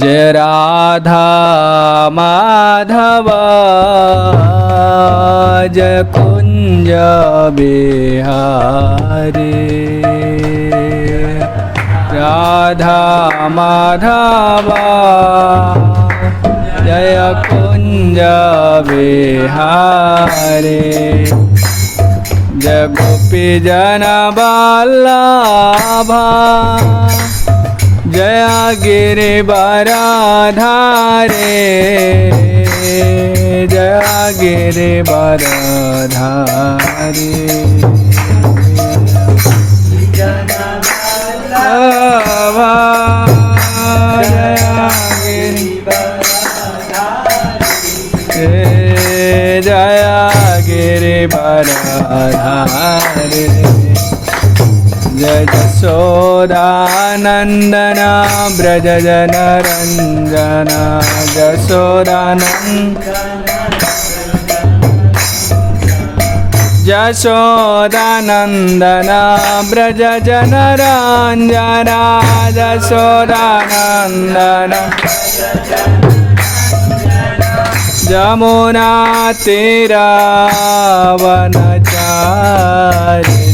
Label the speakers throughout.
Speaker 1: जय राधा माधव जय कुंज बिहारी। राधा माधव जय कुंज बिहारी। जय गोपी जन वल्लभा जय गिरिवरधारी। जय गिरिवरधारी। जय गिरिवरधारी। जय जशोदानंदन व्रज जनरंजन। जशोदानंदन व्रज जनरंजन। जशोदानंदन जमुना तीरावनचारी।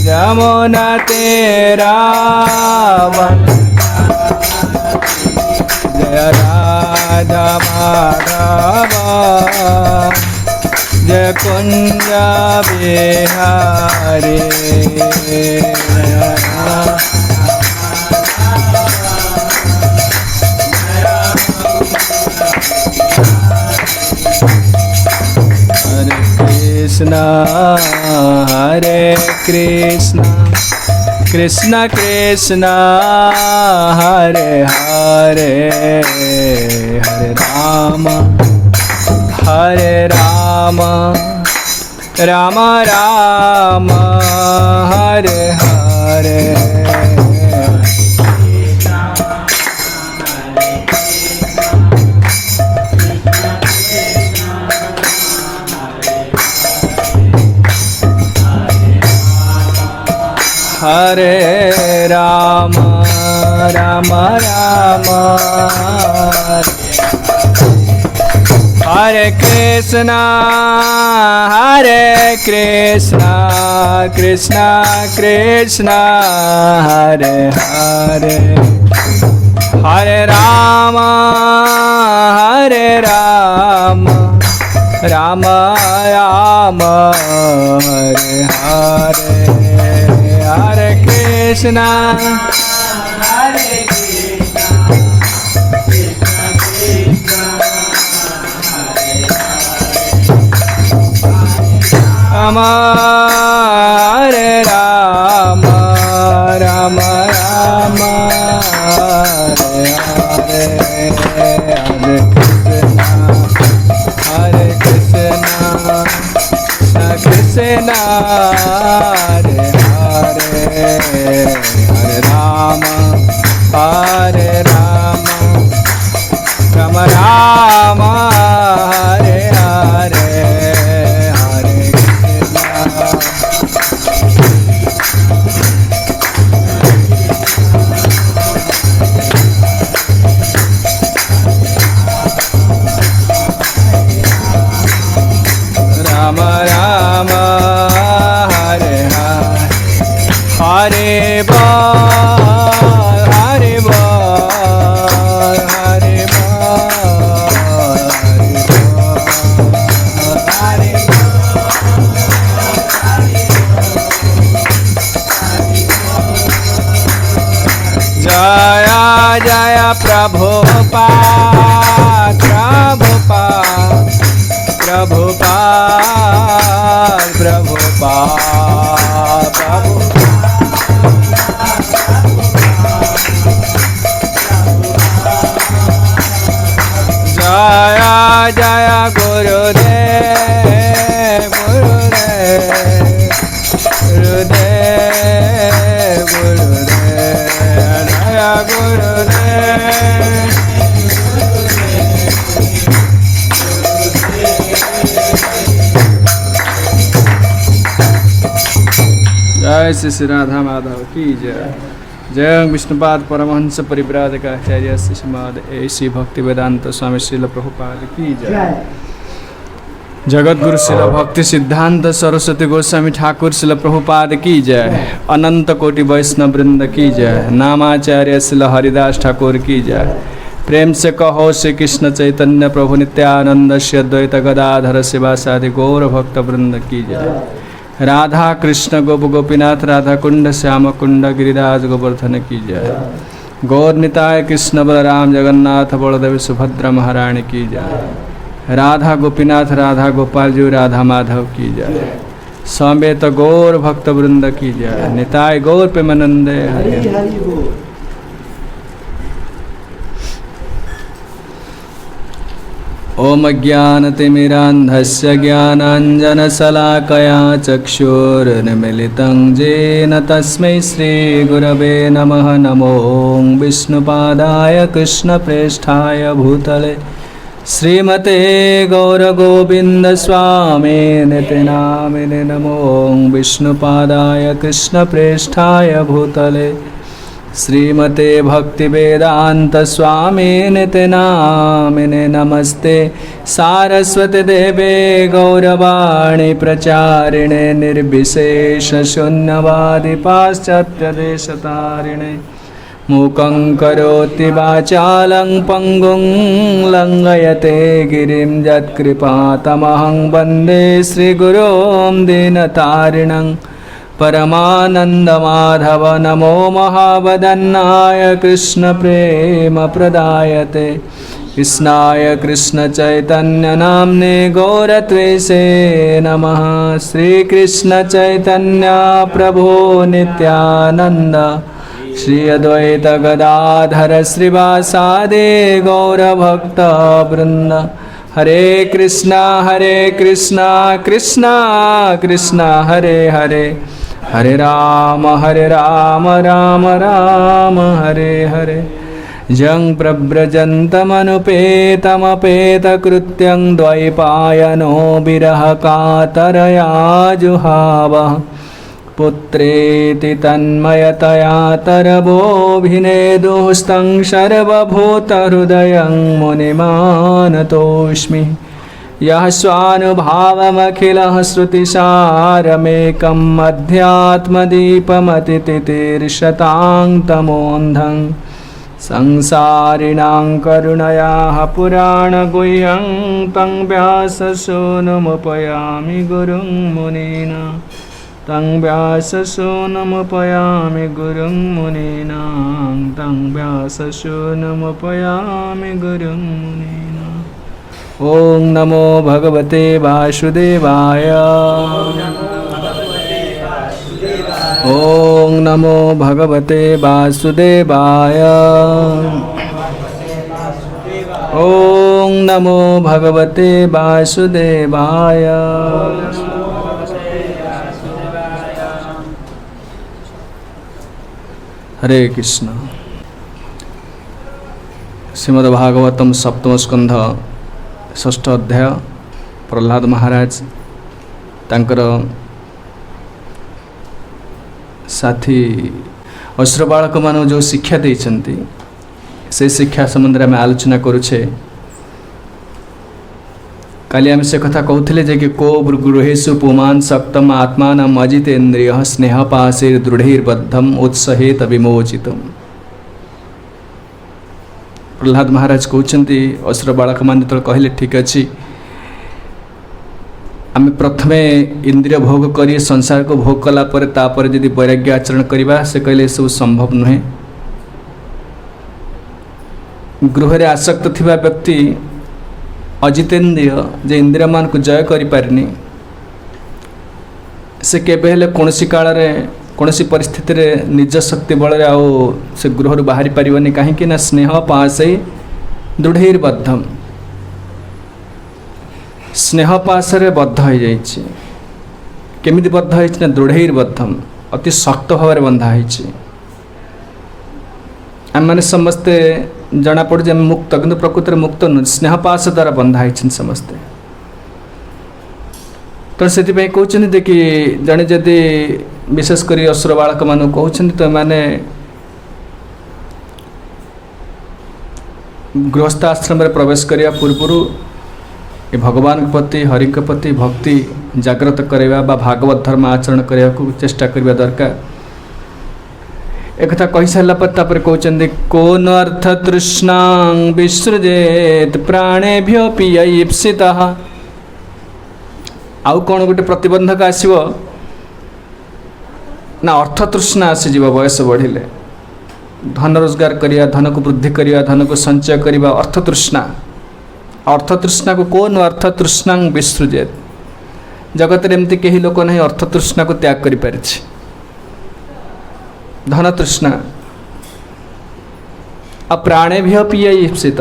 Speaker 1: जमुना तीरावन। जय राधा माधव जय कुंज बिहारी। हरे कृष्णा कृष्ण कृष्ण हरे हरे। हरे राम राम राम हरे हरे। हरे राम राम राम हरे कृष्णा कृष्ण कृष्ण हरे हरे। हरे राम राम राम हरे हरे। हरे कृष्णा हरे राम राम राम हरे हरे। हरे कृष्णा कृष्ण हरे हरे। हरे राम राम राम हरे हरे। हरे राम राम हरे हरे। हरे बोल हरे बोल हरे बोल हरे बोल। जय जय प्रभुपाद प्रभुपाद प्रभुपाद प्रभुपाद जय जय गुरुदेव गुरुदेव गुरुदेव गुरुदेव जय गुरुदेव। जय श्री राधा माधव की जय। जय विष्णुपाद परमहंस परिव्राजकाचार्य श्रीमद श्री भक्ति वेदांत स्वामी श्रील प्रभुपाद की जय। जगत गुरु श्रील भक्ति सिद्धांत सरस्वती गोस्वामी ठाकुर श्रील प्रभुपाद की जय। अनंत कोटि वैष्णव वृंद की जय। नामाचार्य श्रील हरिदास ठाकुर की जय। प्रेम से कहो श्री कृष्ण चैतन्य प्रभु नित्यानंद श्री अद्वैत गदाधर शिवासादि गौर भक्त वृंद की जय। राधा कृष्ण गोप गोपीनाथ राधा कुंड श्याम कुंड गिरिराज गोवर्धन की जय। गौर निताय कृष्ण बलराम जगन्नाथ बलदेव सुभद्रा महारानी की जय। राधा गोपीनाथ राधा गोपाल जी राधा माधव की जय। समेत गौर भक्त वृंद की जय। निताय गौर प्रेमानंदे हरि हरि। ओम ज्ञानतिमिरान्धस्य ज्ञानाञ्जनशलाकया चक्षुरुन्मीलितं येन तस्मै श्रीगुरवे नमः। नमो विष्णुपादाय कृष्णप्रेष्ठाय भूतले श्रीमते गौरगोविन्दस्वामिनिति नामिने। नमो विष्णुपादाय कृष्णप्रेष्ठाय भूतले श्रीमते भक्तिवेदांत स्वामिनिति नामिने। नमस्ते सारस्वती देवे गौरवाणी प्रचारिणे निर्विशेष शून्यवादी पाश्चात्यदेशतारिणे। मूकं करोति वाचालं पंगुं लंघयते गिरिं यत्कृपातमहं वन्दे श्रीगुरुं दीनतारिणं। परमानंद माधव नमो महावदन्नाय कृष्ण प्रेम प्रदायते। कृष्णाय कृष्ण चैतन्य नाम्ने गौरत्वेषे नमः। श्री कृष्ण चैतन्य प्रभो नित्यानंद श्री अद्वैत गदाधर श्रीवासादि गौरभक्त वृंद। हरे कृष्णा कृष्णा कृष्णा हरे हरे। हरे राम राम राम हरे हरे। जं प्रव्रजन्तमनुपेतमपेतकृत्यं द्वैपायनो विरह कातरया जुहावः। पुत्रेति तन्मयतया तरवोऽभिनेदुस्तं सर्वभूतहृदयं मुनिमानतोऽस्मि। यः स्वानुभावमखिलः श्रुतिसारमेकम् अध्यात्मदीपमतितितीर्षतां तमोऽन्धं। संसारिणां करुणयाः पुराणगुह्यं तं व्याससूनुमुपयामि गुरुं मुनीना। तं व्याससूनुमुपयामि गुरुं मुनीना। तं व्याससूनुमुपयामि गुरुं मुनीना। ओम नमो भगवते वासुदेवाय। ओम नमो भगवते वासुदेवाय। ओम नमो भगवते वासुदेवाय। हरे कृष्ण। श्रीमद्भागवतम सप्तम स्कंध षष्ठ अध्याय। प्रहलाद महाराज तांकर साथी असुर बालक मान जो शिक्षा देइछन्ति से शिक्षा संबंध में आलोचना करुछे। काली आम से कथा कहते जे कि को गृहेशु पुमान सक्तम आत्मान अजितेन्द्रिय स्नेह पाशे दृढ़िर्बद्धम उत्सहेत विमोचितम। प्रहलाद महाराज कहते असुर बालक मान जो कहले ठीक अच्छी आम प्रथमे इंद्रिय भोग कर संसार को भोग कला तापर यदि वैराग्य आचरण करवा से कहले सब संभव नुहे। गृह आसक्त थिबा व्यक्ति अजितेन्द्रिय जे इंद्रिय मान को जय करि पारनी से केबे हेले कोनसी काल रे कोनसी परिस्थिति रे निज शक्ति बल रे आओ से गृह रु बाहरी पारिबनी। काहेकि ना स्नेह पाशे दृढ़िर्बद्धम। स्नेह पाश रे बद्ध हो जाइछि। केमिति बद्ध होइछि ना दृढ़िर्बद्धम अति शक्त भाव रे बंधा होइछि। आम माने समस्ते जना पड़ जे मुक्त किंतु प्रकृति मुक्त न स्नेह पाश द्वारा बंधा होइछि समस्ते। तो से कहते देखि जड़े जदि विशेषकर असुर बालक मान कहते तो मैंने गृहस्थ आश्रम में प्रवेश करने पूर्व ये भगवान प्रति हरि प्रति भक्ति जागृत करवा भागवत धर्म आचरण करने को चेष्टा करने दरकार। एक कथा कही सारा पर कहते कौन अर्थ तृष्णा विसृजेत प्राणेभ्य पीयप्सिता। आउ कौन गोटे प्रतिबंधक आसव ना अर्थ तृष्णा आसीज बयस बढ़िले धन रोजगार करिया धन को वृद्धि करिया धन को संचय करिया अर्थ तृष्णा को कौन अर्थ तृष्णा विसृजेत। जगत रे एमती कहीं लोक नहीं अर्थ तृष्णा को त्याग करि पारिछि। धन तृष्णा प्राणे भी पीयप्सित।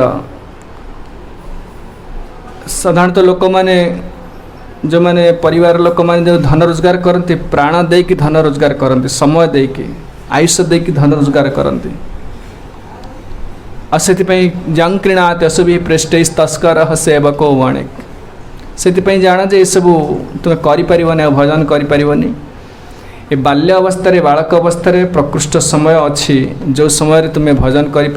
Speaker 1: साधारणतः लोक माने जो माने परिवार लोक माने जो धन रोजगार करते प्राण दे कि धन रोजगार करते समय दे कि आयुष दे कि धन रोजगार करते से जंग क्रीणात असुभी प्रेस्टेज तस्कर सेवको वणिक से जान जे सब तुम करें भजन करें। ये बाल्य अवस्था बालक अवस्था प्रकृष्ट समय अच्छी जो समय तुम्हें भजन करें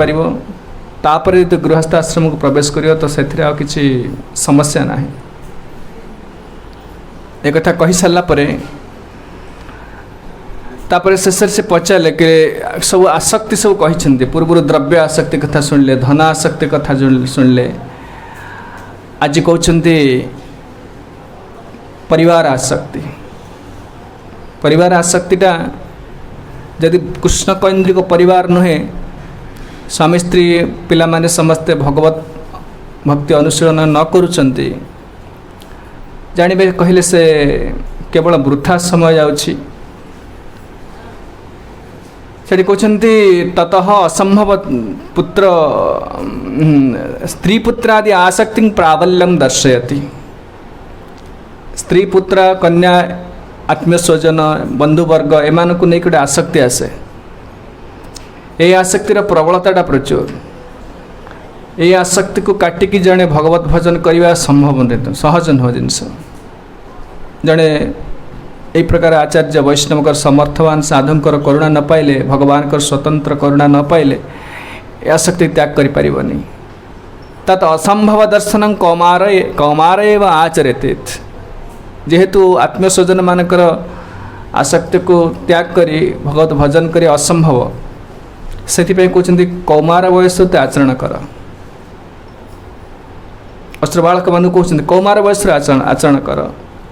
Speaker 1: तो गृहस्थ आश्रम को प्रवेश कर तो से किसी समस्या ना। एक कथा कही सारापर तापर शेष से पचारे कि सब आसक्ति सब कही पूर्व द्रव्य आसक्ति कथा शुणिले धन आसक्ति कथा शुणिले आज कहते परिवार आसक्ति। परिवार आसक्तिटा जदि कृष्ण कैन्द्रिक परिवार नुहे स्वामी स्त्री पिला माने समस्ते भगवत भक्ति अनुशीलन न करुचंती जानवे कहले से केवल वृथा समय जाउछि। सेठी कहते ततः असंभव पुत्र स्त्री पुत्रादि आसक्ति प्राबल्यम दर्शयति। स्त्री पुत्र कन्या आत्मीय स्वजन बंधुवर्ग एमान को नहीं गोटे आसक्ति आसे। ये आसक्तिर प्रबलताटा प्रचुर। ये आसक्ति को काटिकी जड़े भगवत भजन करने संभव नहीं सहज नुह जिनस। जड़े यही प्रकार आचार्य वैष्णव समर्थवान साधुकर करुणा न पाइले भगवान कर स्वतंत्र करुणा न पाइले आसक्ति त्याग करें। तत् असंभव दर्शन कौमार एवं आचरते। जेहेतु आत्मीय स्वजन मानकर आसक्ति को त्याग करी भगवत भजन करी असंभव से कहते कौमार वयस आचरण कर। अस्त्र बालक मान कहते कौमार वयस आचरण कर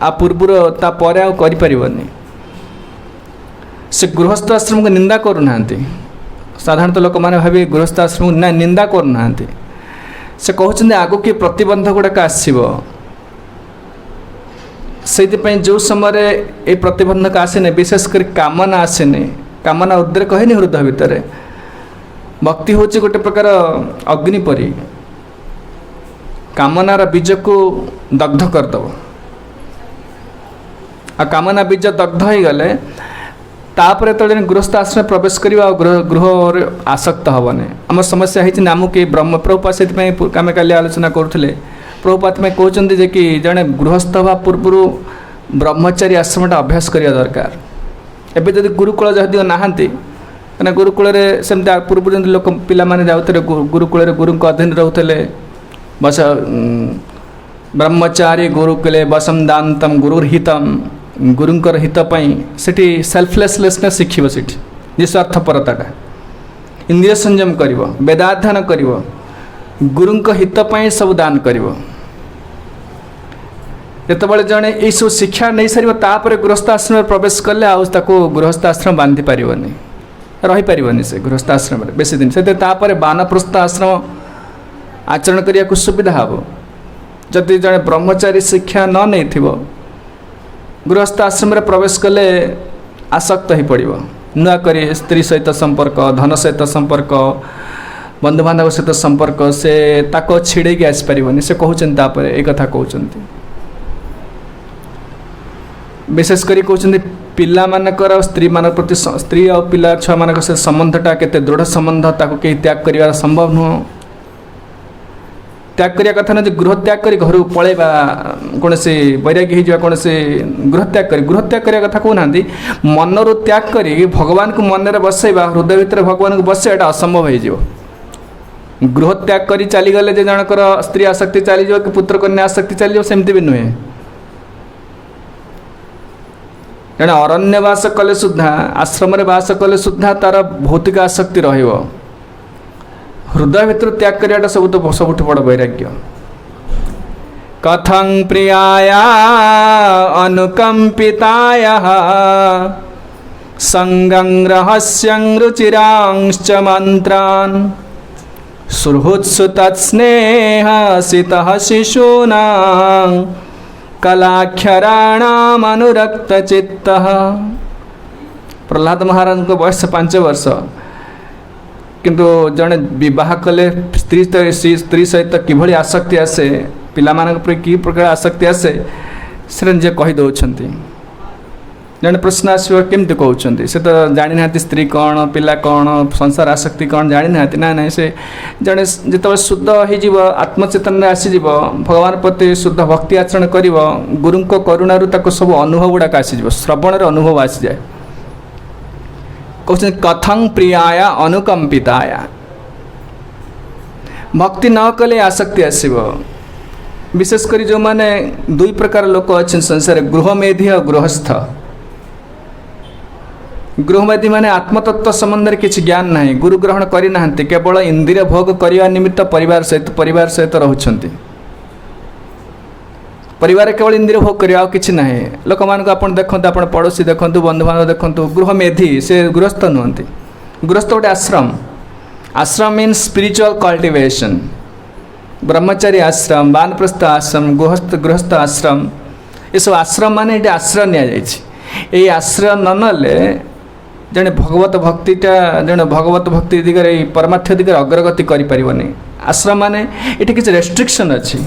Speaker 1: आ पूर्वर तापर आनी से गृहस्थ आश्रम को निंदा करूना। साधारणतः लोक मैंने भावी गृहस्थ आश्रम को निंदा करूना। से कहते आगो कि प्रतिबंधक गुड़ाक आसव से जो समय ये प्रतिबंधक आसेने विशेषकर कामना आसेने कामना उद्रेक है हृदय भितर भक्ति हूँ गोटे प्रकार अग्निपरी कामनार बीज को दग्ध करदब आ कामना बीज दग्ध हो गले तापर तले गृहस्थ आश्रम प्रवेश करवा गृह आसक्त हेनी। आम समस्या है नाम कि ब्रह्म प्रभुपा से आम काली आलोचना करुले प्रभुपात में कहते जे कि जड़े गृहस्थ हवा पूर्व ब्रह्मचारी आश्रमटा अभ्यास करने दरकार। एवं जब गुरुकुल जदि नहांती कहीं गुरुकुल सेमती पूर्व जमी लोक पाने जाते गुरुकुल गुरु अधीन रोते बस ब्रह्मचारी गुरुकुले बसम दातम गुरुर्हितम गुरुंकर हितपाई सेठी सेल्फलेसनेस शिखिब सेठी निस्वार्थपरताटा इंद्रिय संयम कर वेदाध्ययन कर गुरुंक हितपाई सब दान कर। जितेबाला जड़े ये सब शिक्षा नहीं सार तापर गृहस्थ आश्रम प्रवेश कले आको गृहस्थ आश्रम बांधि पारनि रहीपर से गृहस्थ आश्रम बेसी दिन से बानप्रस्थ आश्रम आचरण करने को सुविधा हम। जदि जड़े ब्रह्मचारी शिक्षा न नहीं थो गृहस्थ आश्रम प्रवेश कले आसक्त हो पड़ नुआ कर स्त्री सहित संपर्क धन सहित संपर्क बंधु बांधव सहित संपर्क से ताको छिड़े आसपारे से कहते एक कथा कहते विशेषकर कहते पिला मानकर स्त्री मान प्रति स्त्री और पिला छुआ मान संबंधटा केते दृढ़ संबंध ताको कहीं त्याग कर संभव नुह। त्याग करिया कथा ना गृह त्याग कर घर पलैबा कौन से वैरागी हो कौन से गृह त्याग करिया कथा कहना मनर त्याग कर भगवान को मन में बसैबा हृदय भितर भगवान को बसैबा असंभव हो गृह त्याग करी चली गले जे जनकर स्त्री आसक्ति चली जाओ कि पुत्र कन्या आसक्ति चली जाओ सेमती भी नुहे जड़े अरण्यवास कले सुधा आश्रम वास कले सुधा तार भौतिक आसक्ति रहिबो हृदय भितर त्याग करियाटा सबुठ बड़ वैराग्य कथं प्रियाया अनुकंपिताया संगं रहस्यं रुचिरांश्च मंत्रान् सुहृत्सु तत्स्नेहसितः शिशूनां कलाक्षराणाम् अनुरक्तचित्तः। प्रहलाद महाराज को बयस 5 वर्ष किंतु जड़े विवाह कले स्त्री सहित किभली आसक्ति आसे पिला कि प्रकार आसक्ति आसे से निजे कहीदे जड़े प्रश्न आसो केमती कहते से तो जानी ना स्त्री कौन पिला कौन संसार आसक्ति कौन जानी ना ना ना से जड़े जो शुद्ध हो आत्मचेतन आसीज भगवान प्रति शुद्ध भक्ति आचरण कर गुरु करुणार सब अनुभव गुड़ाक आसीज श्रवण अनुभव आसी जाए कहते कथं प्रियाया अनुकंपिताया भक्ति न कले आसक्ति आसब विशेषकर जो माने 2 प्रकार लोक अच्छे संसार गृहमेधी और गृहस्थ गृहमेधी माने आत्मतत्व संबंध किसी ज्ञान ना गुरु ग्रहण करना केवल इंद्रिय भोग करने निमित्त परिवार सहित रोचंती परिवार केवल इंद्रिय भोग कर कि ना लोक मान देखते आप पड़ोसी देखु बंधु बांधव देखु गृहमेधी से गृहस्थ नुहति गृहस्थ गोटे आश्रम आश्रम मीन्स स्पिरिचुअल कल्टिवेशन ब्रह्मचारी आश्रम वानप्रस्थ आश्रम गृहस्थ आश्रम ये सब आश्रम मान ये आश्रय नि आश्रय न नले जड़े भगवत भक्तिटा जड़े भगवत भक्ति दिगरे परमार्थ दिगरे अग्रगति करें आश्रम माने ये किसी रेस्ट्रिक्शन अच्छी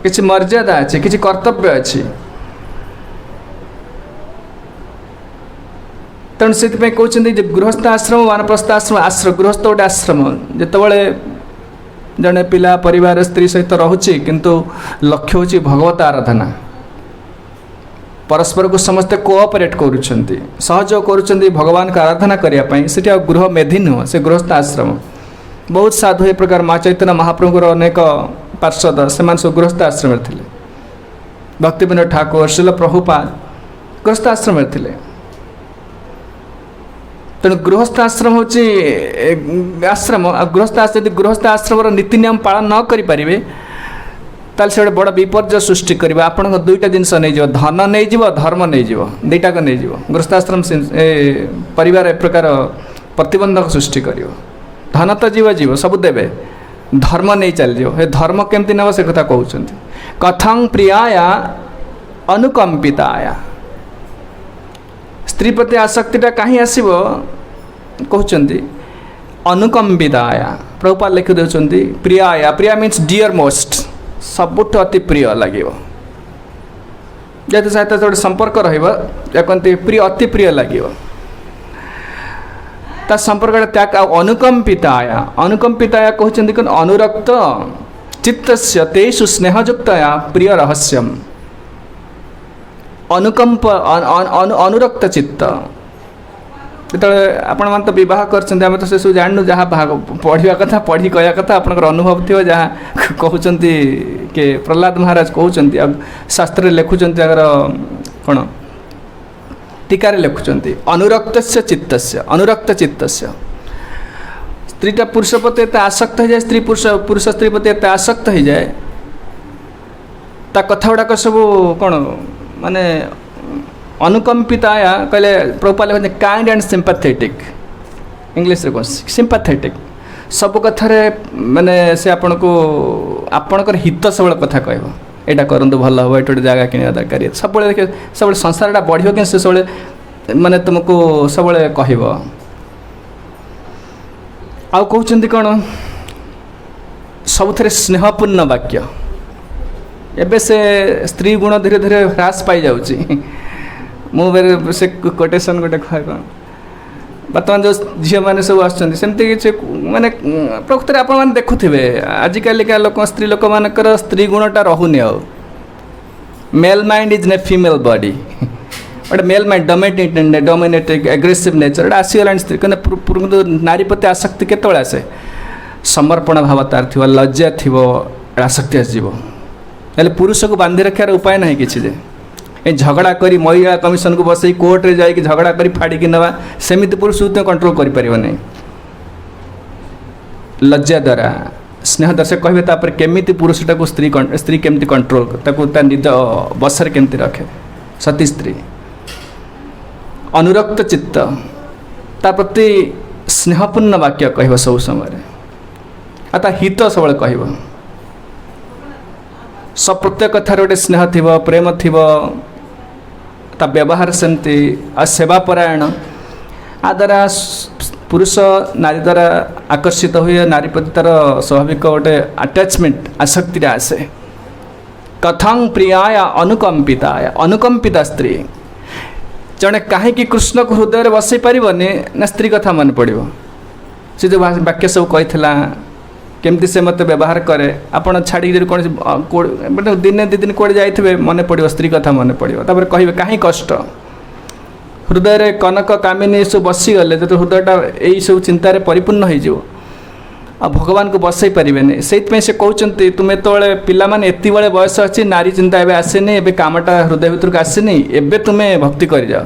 Speaker 1: किसी मर्यादा अच्छी किसी कर्तव्य अच्छी तेणु से कहते गृहस्थ आश्रम वानप्रस्थ आश्रम गृहस्थ गोटे आश्रम जितेबाला जड़े पिला परिवार स्त्री सहित रोचे किंतु लक्ष्य हूँ भगवत आराधना परस्पर को समस्ते कोऑपरेट करुँच सहयोग करुँच भगवान का आराधना करने से गृह मेधी नुह से गृहस्थ आश्रम बहुत साधु ए प्रकार माँ चैतन्य महाप्रभुर अनेक पार्षद से सब गृहस्थ आश्रम थे भक्तिविनोद ठाकुर श्रील प्रभुपाद गृहस्थ आश्रम थे तेणु गृहस्थ आश्रम हूँ आश्रम गृहस्थ आश्रम नीति नियम पालन न करें ताल से बड़ विपर्य सृष्टि कर आपण 2टा जिनस नहीं धन नहीं धर्म नहीं 2टाक नहीं गृहस्थाश्रम परिवार एक प्रकार प्रतिबंधक सृष्टि कर धन तो जीव सब देवे धर्म नहीं चल धर्म केमती नब से कथा कहते कथं प्रियाया अनुकंपिताया स्त्री प्रति आसक्तिटा कहीं आसब कहते अनुकंपिताया प्रभुपाद लिखि देउछन्ति प्रियाया प्रिया मीन्स डियर मोस्ट सबुठ अति प्रिय लगे जैसे सहित गोटे संपर्क रही प्रिय अति प्रिय लगे ता संपर्क त्याग अनुकंपिताया कहते अनुरक्त चित्तस्य तेषु स्नेहयुक्तया प्रिय रहस्यम अनुकंप अनुरक्त चित्त जो आपण मैंने तो बह कर तो से सब जानू जहाँ पढ़ा कथा पढ़ी कहया कथा आपंकर अनुभव थी जहाँ कहते कि प्रहलाद महाराज कहते शास्त्र लिखुंट कौन टीकार लिखुंट अनुरक्त अनुरक्त चित्त स्त्रीटा पुरुष प्रति एत आसक्त हो जाए स्त्री पुरुष स्त्री प्रति एत आसक्त हो जाए ता कथा गुड़ाक सब कौन माने अनुकंपिताया कहले प्रभुपाद कहते काइंड एंड सिंपैथेटिक इंग्लिश रे कौन सिंपैथेटिक सब कथारे माने से आपन को आपनकर हित सब कथा कहबो एटा करंतु भल हो एटा जगह किनिया दरकार सब देखिए सब संसारटा बढ़ियो कि से सब माने तुमको सब कहबो आ कहउचंती कोन सबुथरे स्नेहपूर्ण वाक्य एबे से स्त्री गुण धीरे धीरे ह्रास पाई जाउची मुझे से कोटेशन गोटे कह बर्तमान जो झील मैंने सब आसमती किसी माने प्रकृति आप देखुवे आजिका लोक स्त्री लोक मानकर स्त्री गुणटा रोनी आ मेल माइंड इज ने फीमेल बॉडी गोटे male mind dominating aggressive nature आसीगला स्त्री कहते नारी प्रति आसक्ति केत आसे समर्पण भाव तार थी लज्जा थी आसक्ति आसव ना पुरुष को बांधि रखार उपाय ना कि झगड़ा करी महिला कमिशन को बसई कोर्टे जाकि झगड़ा करी फाड़ी नवा सेमिति पुरुष को कंट्रोल कर लज्जा द्वारा स्नेह दर्शक कहे तापर केमिति पुरुषटा को स्त्री केमती कंट्रोल निज बसर केमती रखे सती स्त्री अनुरक्त चित्त ता प्रति स्नेहपूर्ण वाक्य कह सब समय आता हित सब कह सब प्रत्येक कथार गोटे स्नेह थी प्रेम थी ता व्यवहार सेमती आ सेवापरायण आ द्वारा पुरुष नारी द्वारा आकर्षित हुए नारी प्रति तार स्वाभाविक गोटे आटाचमेंट आसक्ति आसे कथं प्रियाय अनुकंपिता स्त्री जड़े कहीं कृष्ण को हृदय बसई पारनी ना स्त्री कथा मन पड़ो से जो वाक्य सब कही केमती से मत व्यवहार करे आपड़ छाड़ी कौन दिने दी दिन कौड़े जाइए मन पड़ो स्त्री कथा मन पड़ो तापर कहे कहीं कष्ट हृदय कनक कामिनी सब बसीगले जो हृदयटा यही सब चिंतार परिपूर्ण हो भगवान को बसई पारे से कहते तुम्हें तो पिला माने एति बड़े बयस अच्छी नारी चिंता एवं आसेनी एवं कामटा हृदय भर को आसेनी एवं तुम्हें भक्ति कर जाओ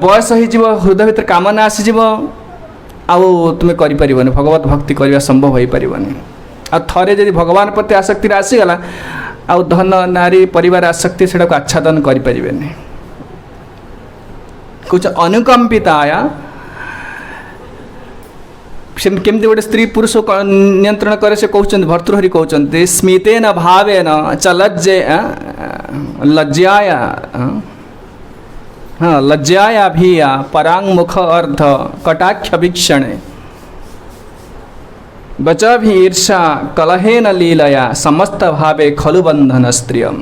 Speaker 1: बयस हो हृदय भर कामना आसीज आउ तुम्हें करें भगवत भक्ति करने संभव हो पारनि आ थे जब भगवान प्रति आसक्ति आसीगला आउ धन नारी परिवार आसक्ति से आच्छादन करें कुछ अनुकंपिताया केमती गोटे स्त्री पुरुष नियंत्रण करे से कहते भर्तृहरि कहते स्मितेन भावेन च लज्जाया लज्जाया भीया परांगमुख अर्ध कटाक्ष वीक्षणे बचा भी ईर्षा कलहेन लीलया समस्त भावे खलु बंधन स्त्रियम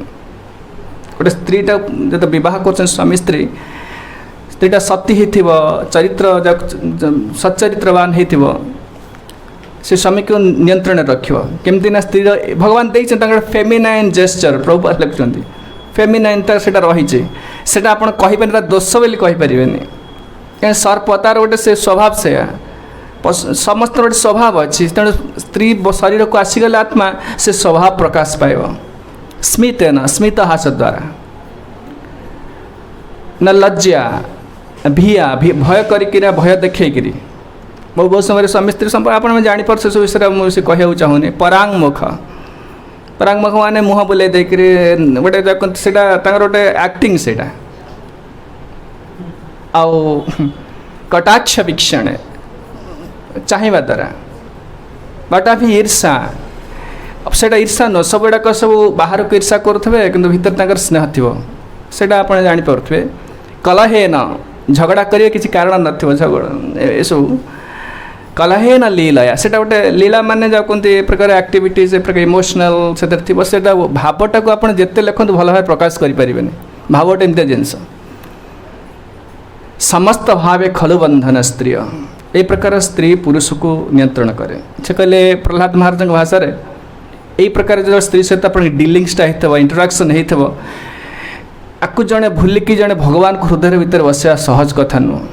Speaker 1: गोटे स्त्रीटा जो बह कर स्वामी स्त्री स्त्रीटा सती हो चरित्र सच्चरित्रवान हो स्वामी को नियंत्रण रख केमती ना स्त्री भगवान देखते फेमिनाइन जेस्चर प्रभु लिखुं फेमिनाइनता से रही से आप कहीपर दोष बोली कहीपर कहीं सर्प तार गोटे से स्वभाव से समस्त गोटे स्वभाव अच्छी तेणु स्त्री शरीर को आसीगले आत्मा से स्वभाव प्रकाश पाइब स्मितेन स्मित हास द्वारा न लज्जा भिया भय करा भय देखिकी बहुत समय स्वामी स्त्री संपर्क आप जापर से सब विषय मुझे कहूँ चाहूनी परांगमुख माने मुह बुले देकर गोटे गोटे एक्टिंग से आउ कटाक्ष वीक्षण चाहिए द्वारा बटा भी ईर्षा अब से ईर्षा न सब गुड़ाक सब बाहर को ईर्षा करुवे कि भीतर स्नेह थी से आप जापे कलहे न झगड़ा करिए किसी कारण न झगड़ा ये सब कलहे न लीला से गोटे लीला माने जो कहते प्रकार एक्टिविटीज प्रकार इमोशनल से भावटा को आप जिते लिखते भल भाव प्रकाश करें भावटा एमती जिनस समस्त भावे खलु बंधन स्त्री ये प्रकार स्त्री पुरुष को नियंत्रण करे से कहले प्रहलाद महाराज भाषा यही प्रकार जो स्त्री सहित आप डिलिंग्सटा हो इंटराक्शन हो आपको जड़े भूलिकी जड़े भगवान को हृदय भीतर बसवा सहज कथा नुह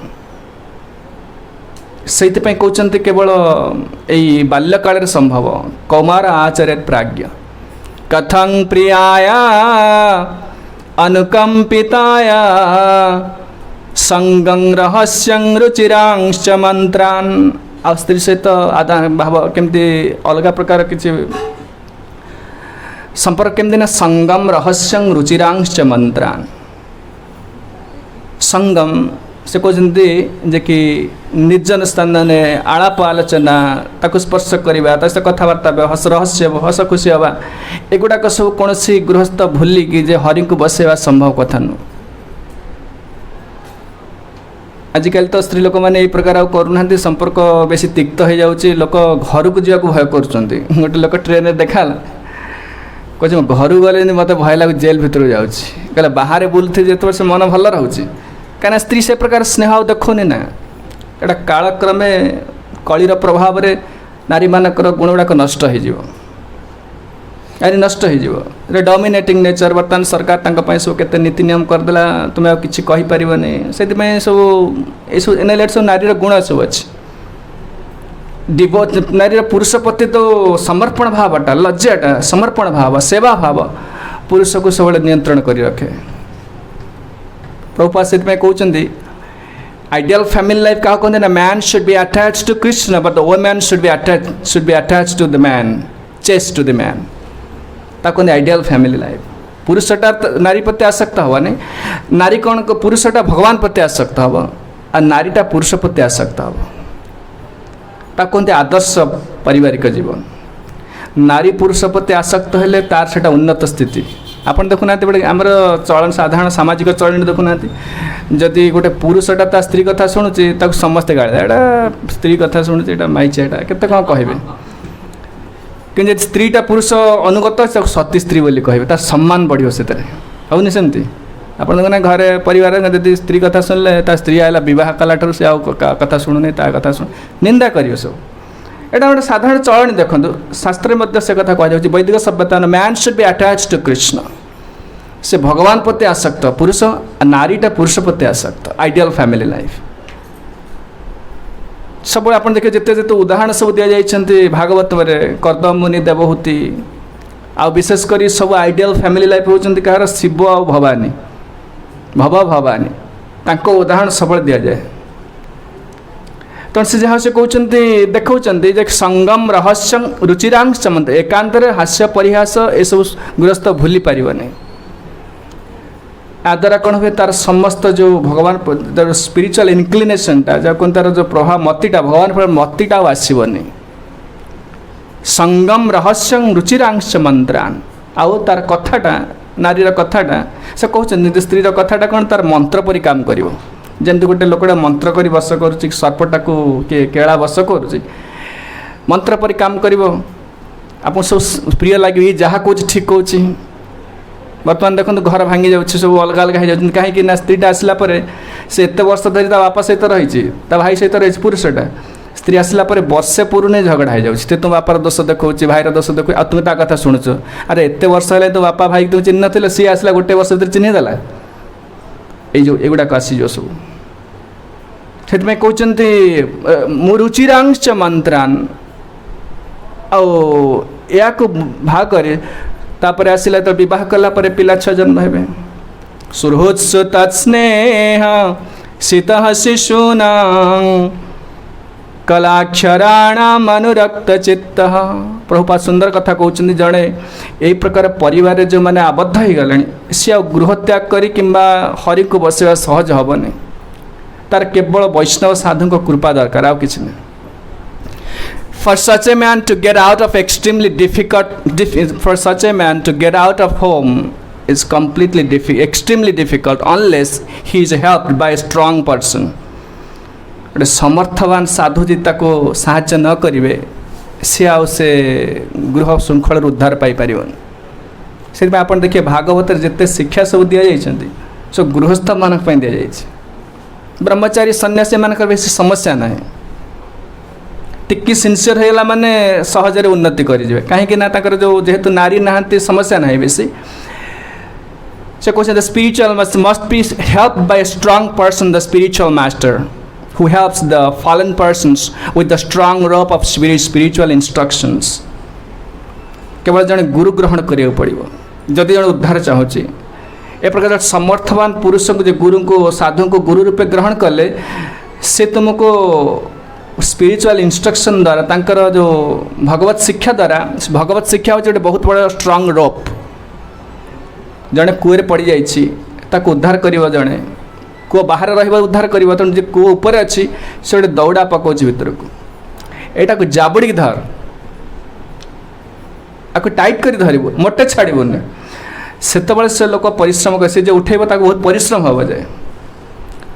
Speaker 1: से कहते केवल यही बाल्यकाल संभव कौमार आचर्य प्राज्ञ कथं प्रियाया अनुकंपिताया संगं रहस्यं रुचिरांश्च मंत्रान् आ स्त्री सहित आदान भाव केमती अलग प्रकार किसी संपर्क केमती ना संगम रहस्यं रुचिरांश्च मंत्रान् संगम से कहते जे कि निर्जन स्थान ने आलाप आलोचना ताको स्पर्श करवा ता सहित कथबार्ता हस रहस्य हस खुशी हवा एगुड़ाक सब कौन गृहस्थ भूलिकी जे हरि को बसवा संभव कथा नु आजिकल तो स्त्री लोक मैंने प्रकार करूना संपर्क बेसी तिक्त हो जाऊँगी लोक घर को जावाक भय कर गोटे लोक ट्रेन देखा कह घर गले मत भय लगे जेल भितर जाऊँगी कहला बाहर बुलती जो से मन भल रोचे कहीं स्त्री से प्रकार स्नेह देखुनि ना एटा कालक्रमे कलिर प्रभाव में नारी मानकर गुण गुड़ाक नष्ट हो नष्ट हो डोमिनेटिंग नेचर बर्तमान सरकार सब केते नीति नियम करदेला तुम्हें आ किसी कहीपर से सब ये सब एनएलएट सब नारी गुण सब अच्छी नारी पुरुष प्रति तो समर्पण भावटा लज्जाटा समर्पण भाव सेवा भाव पुरुष को सब नियंत्रण कर रखे। प्रभुपाद से कहते आइडियल फैमिली लाइफ क्या कहते ना man should be attach to Krishna but the women should be attach to the man chest to the man कहते आइडियल फैमिली लाइफ। पुरुषटा नारी प्रति आसक्त हवा नहीं नारी कौन पुरुषटा भगवान प्रति आसक्त हवा और नारीटा पुरुष प्रति आसक्त हवा कहते आदर्श पारिवारिक जीवन। नारी पुरुष प्रति आसक्त हेले तार सेटा उन्नत स्थिति आपन देखुना बड़े आमर चलन साधारण सामाजिक चलन देखुना जदि गोटे पुरुषटा ता स्त्री कथा शुणुची समस्ते गाड़ी एटा स्त्री कथा शुणुची एटा माइचियाटा केते कौन कहबे कि स्त्रीटा पुरुष अनुगत सती स्त्री बोली कहबे तार सम्मान बढ़ियो से आउनी सेमती आपन देखुना घरे परिवार जदि स्त्री कथा शुणले ता स्त्री आइला विवाह कलाठर से आउ कथा शुणुनी ता कथा शुण निंदा करियो सब एटा गोटे साधारण चलनी देखो शास्त्र में से कथा कह वैदिक सभ्यता man should be attach to Krishna से भगवान प्रति आसक्त पुरुष नारीटा पुरुष प्रति आसक्त आइडियल फैमिली लाइफ सब आप देखिए जिते जिते उदाहरण सब दि जाइए भागवत में कर्दम मुनि देवहूति आ विशेषकर सब आइडियल फैमिली लाइफ होती कहार शिव आ भवानी भव भवानी तांको उदाहरण सब दि जाए तो से जहाँ से कहते देखा संगम रहस्य रुचिरांश मंत्र एकांत हास्य परिहास ये सब गृहस्थ भूली पारनी द्वारा कौन हुए तार समस्त जो भगवान स्पिरिचुअल इनक्लिनेशनटा जहाँ कौन तार जो प्रभाव मतीटा भगवान पर मतीटा आसबनी संगम रहस्य रुचिरांश मंत्रान आउ तार कथाटा नारीर कथाटा से कहते स्त्रीर कथाटा कौन तार मंत्र परी काम करिवो जमती गोटे लोकटा मंत्र कर बस कर सर्पटा को केला बस कर मंत्र पर काम कर आप सब प्रिय लगे जहाँ कौच ठीक कौच बर्तमान देखो घर भांगी जाऊँ सब अलग अलग हो जाती कहीं स्त्रीटा आसला से एत वर्ष धरी बापा सहित रही भाई सहित रही पुरुषटा स्त्री आसला वर्षे पूर्व झगड़ा हो जाए तुम बापार दोष देखा भाईर दोष देख आ तुम ता कथा शुणुच अरे एत वर्ष है तो बापा भाई तुम चिन्ह थे सी आसला गोटे वर्ष भर चिन्हदेला एगुड़ाक आसीज सब से कहते मुरुचिरांश मंत्रान या भाग तापर आसला तो बह कला पिला 6 जन्म हे सुहृत्सु तत्स्नेह शीत शिशूना कलाक्षराणाम अनुरक्त चित्त। प्रभुपाद सुंदर कथा कहते जड़े यही प्रकार परिवार जो मैंने आबद्ध हो गले सी गृह त्याग करी किंबा हरि को बसवा सहज हेनी तार केवल वैष्णव साधु को कृपा दरकार आउ किसी नहीं। For such a man to get out of extremely for such a man to get out of home is extremely difficult unless he is helped by a strong person. गोटे समर्थवान साधु को साहाय्य न करेंगे सी से गृह श्रृंखल उद्धार पाइपर से आप देखिए भागवत जिते शिक्षा सब दि जाती सब गृहस्थ मान दि जाए ब्रह्मचारी सन्यासी मान बेसी समस्या ना टिकी सिनसीयर होगा माने सहजरे उन्नति करेंगे कहीं जो जेहेतु नारी नहांती समस्या ना बेसी से कहते spiritual must be help by strong person the spiritual master who helps the fallen persons with the strong rope of spiritual instructions. केवल जड़े गुरु ग्रहण करिया पड़िबो जदि जड़े उद्धार चाहूँगी ए प्रकार समर्थवान पुरुष को गुरु को साधु को गुरु रूपे ग्रहण कले से तुमको स्पिरिचुअल इंस्ट्रक्शन द्वारा तांकर जो भगवत शिक्षा द्वारा भगवत शिक्षा होचे गोटे बहुत बड़ा स्ट्रांग रोप जड़े कूए पड़ जाइए उद्धार करिबो जड़े कूह बाहर रहा उद्धार कर तेणु कूह उपर अच्छी से गोटे दौड़ा पकाउच भर को यहाँ को जाबुड़ी धर आपको टाइट कर धर मोटे छाड़बन से से लोक परिश्रम कर जो उठेब बहुत परिश्रम हम जाए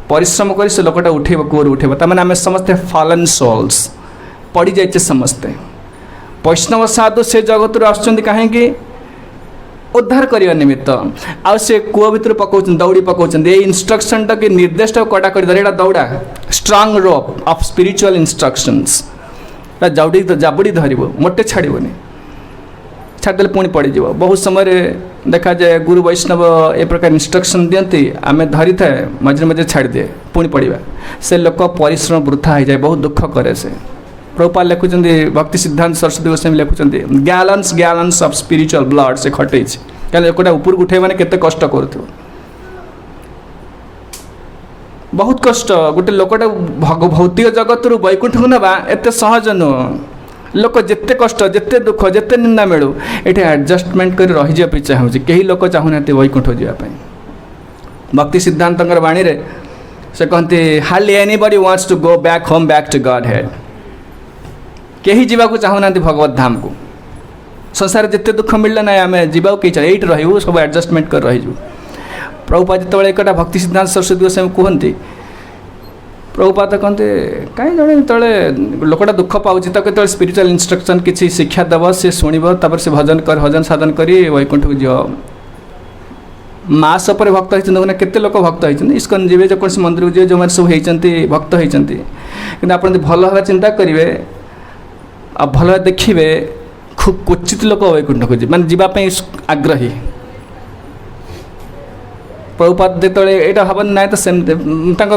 Speaker 1: परिश्रम कर से लोकटा उठेब कूर उठेब तमें आम समस्ते फॉलन सोल्स पड़ जाइए समस्ते वैष्णव साधु से जगत आसुँच कहीं उद्धार करने निमित्त आ से कूह भर पकाउं दौड़ी पकाउं ये इंस्ट्रक्शन टा कि निर्देश कड़ा कर धर दौड़ा strong rope of spiritual instructions जाबुड़ी जाबुड़ी धर मोटे छाड़बनी छाड़दे पुणी पड़ज बहुत समय देखा जाए गुरु वैष्णव ए प्रकार इंस्ट्रक्शन दियंती आम धरी थाए मझे मझे छाड़ दिए पुणी पड़ा से लोक परिश्रम वृथा हो जाए बहुत दुख करे से प्रभुपाद लिखुଛନ୍ତି भक्ति सिद्धांत सरस्वती गोस्वामी लिखुଛନ୍ତି gallons gallons of spiritual blood से खटे क्या लोकटा ऊपर उठे मैंने केते कष्ट करूथो बहुत कष्ट गोटे लोकटा भौतिक जगत रु वैकुंठ को नवा एते सहज नुह लोक जिते कष्ट जिते दुख जिते निंदा मिलू ये एडजस्टमेंट कर रही जाए चाहूँगी कई लोक चाहूना वैकुंठ जावाई भक्ति सिद्धांत वाणी रे से कहते hardly anybody wants to go back home back to Godhead कहीं जावाक चाहूना भगवत धाम को संसार जिते दुख मिलला ना आम जावा कहीं चल ये रू सब एडजस्टमेंट कर रही प्रभुपाद जो एक भक्ति सिद्धांत सरस्वती गोस्वामी कहते प्रभुपाद कहते कहीं जड़े तले लोकटा दुख पाँच तो स्पिरिचुअल इंस्ट्रक्शन किसी शिक्षा देव सी शुणव से भजन कर भजन साधन कर वैकुंठ को जीव मास पर भक्त होती केते लोक भक्त होती इस्कन जी जो कौन मंदिर को जी जो मैंने सब होती भक्त होती कि आप भल भाव चिंता करेंगे आ भल देखिए खूब क्वचित लोक वैकुंठ को माने जीवाई आग्रही प्रभुपाद जो यहाँ हम ना तो सेमती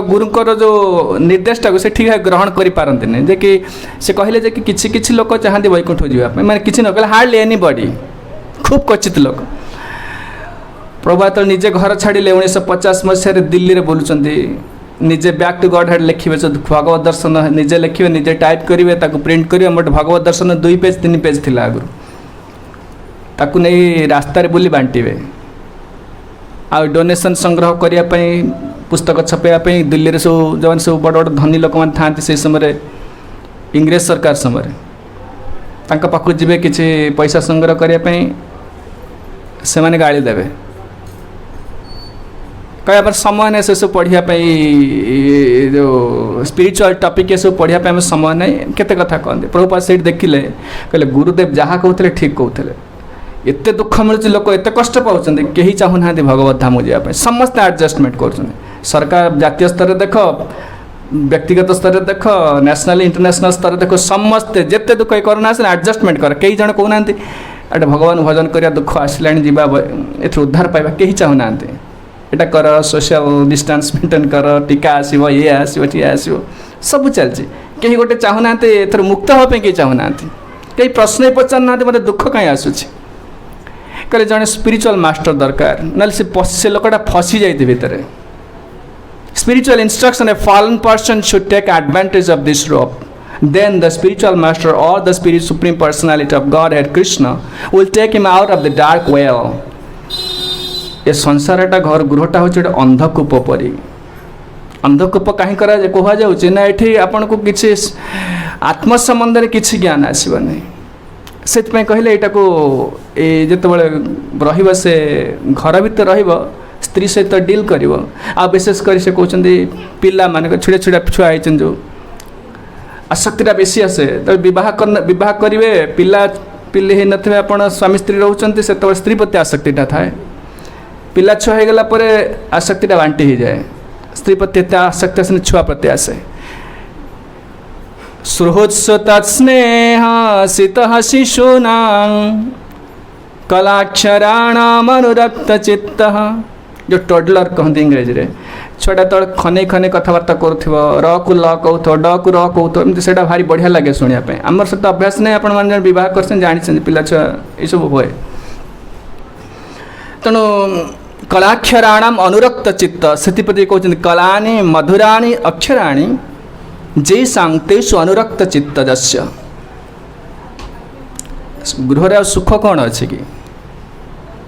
Speaker 1: गुरुंर जो निर्देशटा को से ठीक है ग्रहण करें जे कि से कहले कि किसी लोक चाहती वैकुंठ जावाई माने किसी न कहले हार्डली एनीबडी खूब क्वचित लोक प्रभुपाद निजे घर छाड़े 1950 मसीह दिल्ली में बोलुं निजे बैक टू गॉड हेड लिखे जो भगवत दर्शन निजे लिखे निजे टाइप करेंगे प्रिंट करेंगे मोटे भगवत दर्शन 2 पेज 3 पेज थी आगु ताकू नहीं रास्तार बुली बांटे आ डोनेशन संग्रह करने पुस्तक छपाई दिल्ली में सब जो सब बड़ बड़ धनी लोक मैंने था से समय इंग्रेज सरकार समय पाखु जी किसी पैसा संग्रह करने से मैंने गाड़ी देवे कह समय नहीं से सब पढ़ाई जो स्पिरिचुअल टॉपिक ये सब पढ़ाई समय नहीं केते कथा कहते प्रभुपाद से देखिले कहले गुरुदेव जहाँ कहते ठीक कहते एते दुख मिलूँ लोक एत कष्ट पाँच कहीं चाहूना भगवत धाम जावाई समस्त एडजस्टमेंट कर सरकार जातीय स्तर देख व्यक्तिगत स्तर देख नेशनल इंटरनेशनल स्तर देख समस्ते जिते दुख करना एडजस्टमेंट कर कई जन कहना एटा भगवान भजन करा दुख आसला जा उद्धार पाइबा कहीं चाहूना एटा कर सोशल डिस्टेंस मेंटेन कर टीका आसो ये आसो टी आसो सब चलती कहीं गोटे चाहूना एथर मुक्त हाँपे कहीं चाहूना कहीं प्रश्न ही पचार मत दुख कहीं आसूँ कहे जड़े स्पिरिचुअल मास्टर दरकार ना से लोकटा फसी जाती भितर spiritual instruction a fallen person should take advantage of this rope then the spiritual master or the spirit supreme personality of Godhead Krishna will take him out of the dark well ये संसारटा घर गृहटा हूँ गोटे अंधकूप परी अंधकूप कहीं करा कह जाऊँ ना ये आपन को किसी आत्म संबंध किसी ज्ञान आसबनी से कहले यहाँ को जो से घर भर रही स्त्री सहित डील कर विशेषकर से कहते पिला मान छुड़ा छुड़ा छुआ होती जो आसक्तिटा बेसी आसे तो विवाह करेंगे पिला पिली हो नथिबे आपण स्वामी स्त्री रोचंती से स्त्री प्रति आसक्तिटा थाए पिला छुआ हो गला पर आसक्तिटा बांटी हो जाए स्त्री प्रति एत आसक्ति आसे छुआ प्रति आसे सुहृत्सु तत्स्नेह सितः शिशूनां कलाक्षराणामनुरक्त चित्तः जो टोडलर कहते इंग्रेजी रे छुआटा तो खने खने कथबार्ता करूथो र को ल कहू ड को र कहू एमती से भारी बढ़िया लगे शुणापी आमर सहित अभ्यास नहीं आपण मैंने बह कर जानी पिला छुआ ये सब हुए तेणु कलाक्षराणाम अनुरक्त चित्त से कहते कलानि मधुराणि अक्षराणि जे सांगतेषु अनुरक्त चित्त जस्य गृह सुख कौन अच्छे कि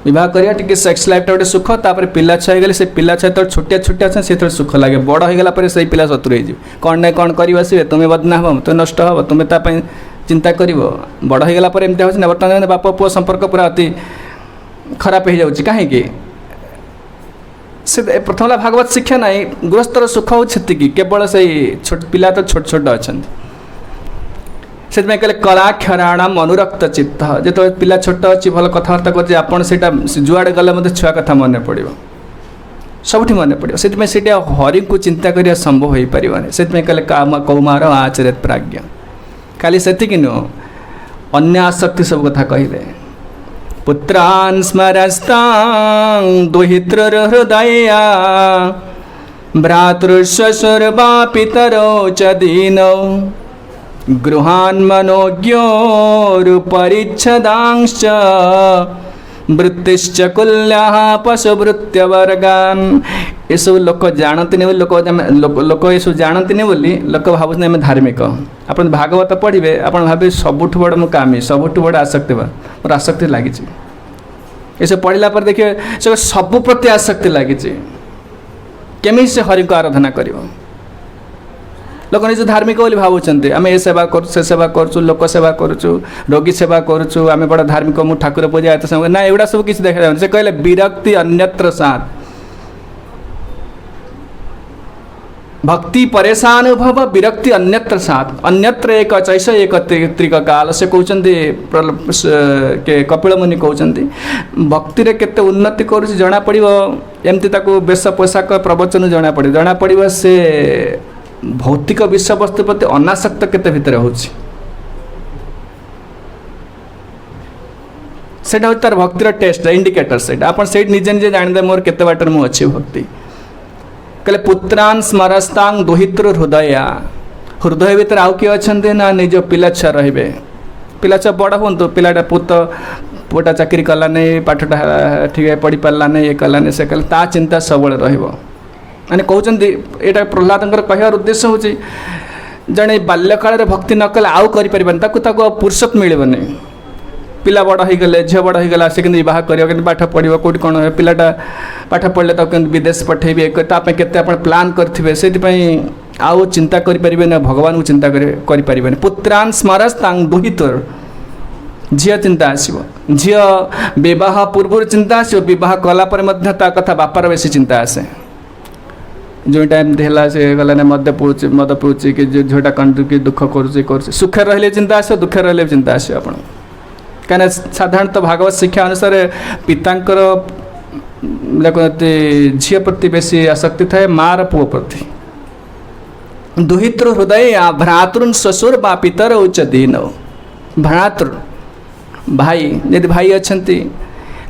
Speaker 1: विवाह करिया टिके सेक्स लाइफ गोटे सुख तापर पिला छुआ गले से पिला छुआ तो छोटिया छोटिया अच्छे से सुख लगे बड़ हो गला से पिला शत्रु हो कौन ना कौन कर आसवे तुम्हें बदना हम तुम नष्ट हम तुम्हें तापाई चिंता कर बड़ हो गला एमती हो बर्तमान बाप पुओ संपर्क पूरा अति खराब हो जाऊँगी कहीं से प्रथम भागवत शिक्षा ना गृहस्थर सुख होती केवल से पिला तो छोट छोट अच्छा से कहले कलाक्षराणाम अनुरक्त चित्त जो पिला छोट अच्छी भल कथबार्ता कर जुआड़े गले मतलब छुआ कथा मन पड़ो सब मन पड़ो से हरि को चिंता करिया संभव हो पारे से कहले काम कौमार आचरित प्राज्ञ खाली से नुह अन्य आसक्ति सब कथा कहले पुत्रान् स्मरस्तां दुहितृ हृदया भ्रातृश्वशुर्वा पितरौ च दीनौ गृहान् मनोज्ञोरुपरिच्छदांश्च वृत्तिश्च कुल्याः पशुवृत्त्यवर्गान्। ये सब लोक जानती नहीं, लोक ये सब जानती नहीं बोली लोक भावुँ आम धार्मिक। आप भागवत पढ़े आप भावे सबुठ बड़ मु कामी, सबुठ बड़ आसक्ति मोर आसक्ति लगी। ये सब पढ़ला पर देखिए से सबु प्रति आसक्ति लगी। केमी से हरि को आराधना कर लोक निज धार्मिक बोली भावुंट आम ए सेवा कर से सेवा करूँ, लोक सेवा करूँ, रोगी सेवा करूँ, आम बड़ा धार्मिक मु ठाकुर पूजा एत समय ना एगुड़ा सब किसी देखा से कहले विरक्ति अन्यत्र सात भक्ति परेशान भव विरक्ति अन्यत्र सात अन्यत्र एक चैष एक त्रिक काल से कहते के कपिल मुनि कहते भक्ति रे केते उन्नति कर जना पड़ो एमती बेश पोशाक प्रवचन जना पड़ो से भौतिक विषय वस्तु प्रति अनासक्त केते भितर होछि सेटा हो तार भक्तिर टेस्ट इंडिकेटर सेटा आपण सेट निजे निजे जानिदे मोर केते बाटर मु अछि भक्ति कहले पुत्रान स्मरस्तांग दोहित्र हृदय हृदय भीतर आउ किए अच्छे ना निज पिला छुआ रे पिला छुआ बड़ हूँ पिलाटा पुटा चाकरी कला नहीं पाठटा ठीक पढ़ी पारा नहीं ये कला नहीं से कला ता चिंता सब माने कहते यहाँ प्रहलाद कहर उद्देश्य हूँ जड़े बाल्यकाल भक्ति न कले आउ कर फुर्सत मिलनी पिला बड़ हो गले झील बड़ हो गला से बहुत कर पाठ पढ़ो कौट कौन पिलाटा पाठ पढ़ले विदेश पठेबे के प्लान करेंगे से आउ चिंता करें ना भगवान को चिंता करें पुत्रान स्मरस दुहितर झील चिंता आसो झील बह पूर्व चिंता आसो बह कलापर कथा बापार बेसी चिंता आसे जो टाइम है से गला मद पीऊँ मद पीऊँ कि झीटा कंटू कि दुख कर सुखे रही चिंता आस दुखे रही चिंता आस कहीं साधारणतः भागवत शिक्षा अनुसार पितांकर देखते झील प्रति बेसी आसक्ति थाए मार पुओ प्रति दुहितृ हृदय भ्रातृन श्वशुर बा पितर उच्च दीन भ्रातृ भाई यदि भाई अच्छा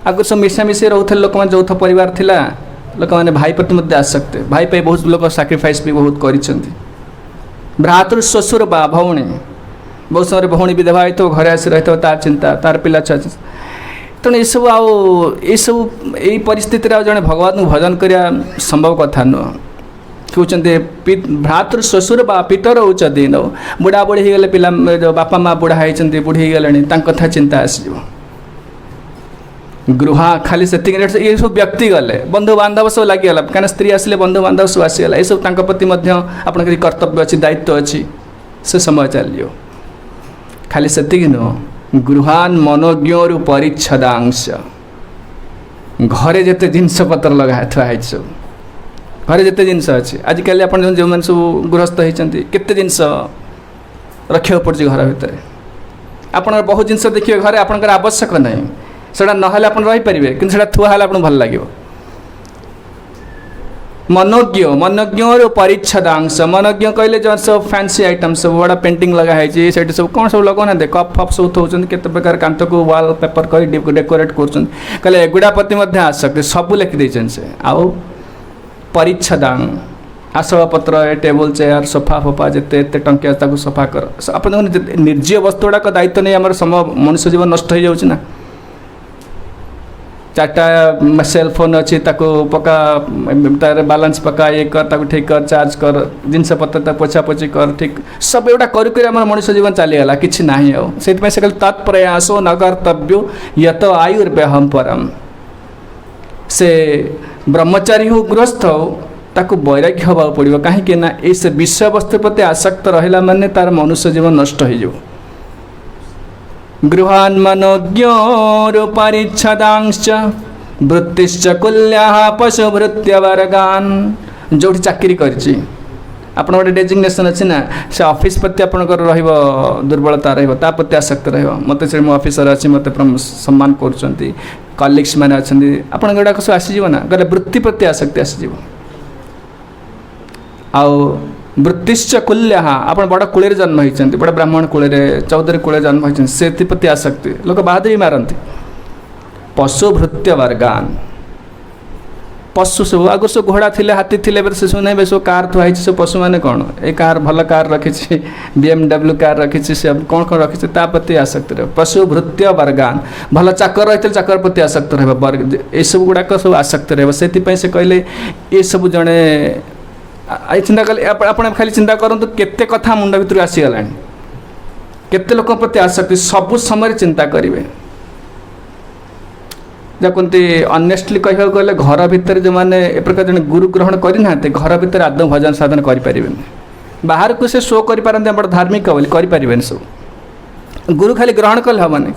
Speaker 1: आगे सब मिशामिशी रोते लोक मैंने यौथ परिवार थिला लोक मैंने भाई प्रति मध्य आसक्ति भाई पे बहुत लोग साक्रिफाइस भी बहुत कर भ्रातृ श्वशुर बा भौणी बहुत समय भौणी विधवा हो घरे आसी रही तार चिंता तार पिला छुआ तेणु ये सब सब यही परिस्थिति जड़े भगवान को भजन करने संभव कथा नुह कहते भ्रातृ श्वशुर बा पितर उच्च दीन बुढ़ा बुढ़ी गले पिला बापा माँ बुढ़ा होती बुढ़ी गले कथा चिंता आसो गृहा खाली से ये सब व्यक्ति गले बंधु बांधव सब लगिगला कहीं स्त्री आसिले बंधु बांधव सब आसीगला ये सब प्रति आप कर्तव्य अच्छी दायित्व अच्छी से समय चलो खाली से नुह गृहान मनोज्ञ परिच्छदांश घरे जिते जिनस पत्र लगा थुआई सब घरे जिते जिनस अच्छे आजिकल आप जो मैंने सब गृहस्थ होती केते जिनस रखा पड़े घर भितर आप बहुत जिनस देखिए घरे आप आवश्यक ना से ना आप रहीपर कि थुआ आप भल लगे मनोज्ञ मनोज्ञ परिच्छदांश मनोज्ञ कहले जो सब फैंसी आइटम सब बड़ा पेंटिंग लगाई से सब कौन सब लगना कप फप सब थोन के प्रकार कांत को वाल पेपर कर डेकोरेट कर एगुड़ा प्रति आसक्ति सब लिखिदे से आउ परिच्छदांग आसन पत्र टेबल चेयर सोफा फोफा जिते टंकिया सफा कर आप निर्जीव वस्तु गुड़ाक दायित्व नहीं आम समय मनुष्य जीवन नष्ट हो जाऊँ ना चार्टा सेलफोन अच्छी पका तार बालांस पका ये कर ठीक कर चार्ज कर जिनस पत्र पोछा पोछी कर ठीक सब एटा कर मनुष्य जीवन चलीगला कि ना से तत्प्रयासो न कर्तव्यो यत आयुर्व्यहम परम से ब्रह्मचारी हो गृहस्थ हो ताकू वैराग्य हवा पड़ो कहीं ना इस विषय वस्तु प्रति आसक्त रहा माने तार मनुष्य जीवन नष्ट हो गृहान् मनोज्ञोरुपरिच्छदांश्च वृत्तिश्च कुल्याः पशुवृत्त्यवर्गान् जो चाकरी करिछि आपण गोटे डेजिग्नेशन अच्छी ना से ऑफिस प्रति आपंकर दुर्बलता रा प्रति आसक्त मत से मो ऑफिसर अच्छी मत सम्मान कर कलिग्स मैंने अच्छा आप गुड़ाक सब आसीज ना गले वृत्ति प्रति आसक्ति आसीज आउ वृत्तिश्च कुल्य आप बड़ कूल जन्म होती बड़ ब्राह्मण कूल चौधरी कूल जन्म होती से प्रति आसक्ति लोक बाद भी मारती पशुभृत्य वर्गान पशु सब आगुर सब घोड़ा थिले हाथी थिले से सब नहीं सब कार थुआई सब पशु मैंने कौन ए कार भल कार रखी BMW कार रखी से कौन कौन रखी प्रति आसक्त रह पशु भृत्य वर्गान भल चाकर रही चाकर प्रति आसक्त रह वर्ग ये सब गुड़ाक सब आसक्त रह से कहले ये सब जड़े चिंता कले आप खाली चिंता करूँ केते कथा मुंड भर आसीगला केते लोक प्रति आसक्ति सबु समय चिंता करेंगे जहाँकि अनेस्टली कह गले घर भितर जो मैंने ए प्रकार जन गुरु ग्रहण करना घर भितर आदौ भजन साधन करें बाहर को से शो करपारती आप धार्मिक बोली करें सब गुरु खाली ग्रहण कले हेनी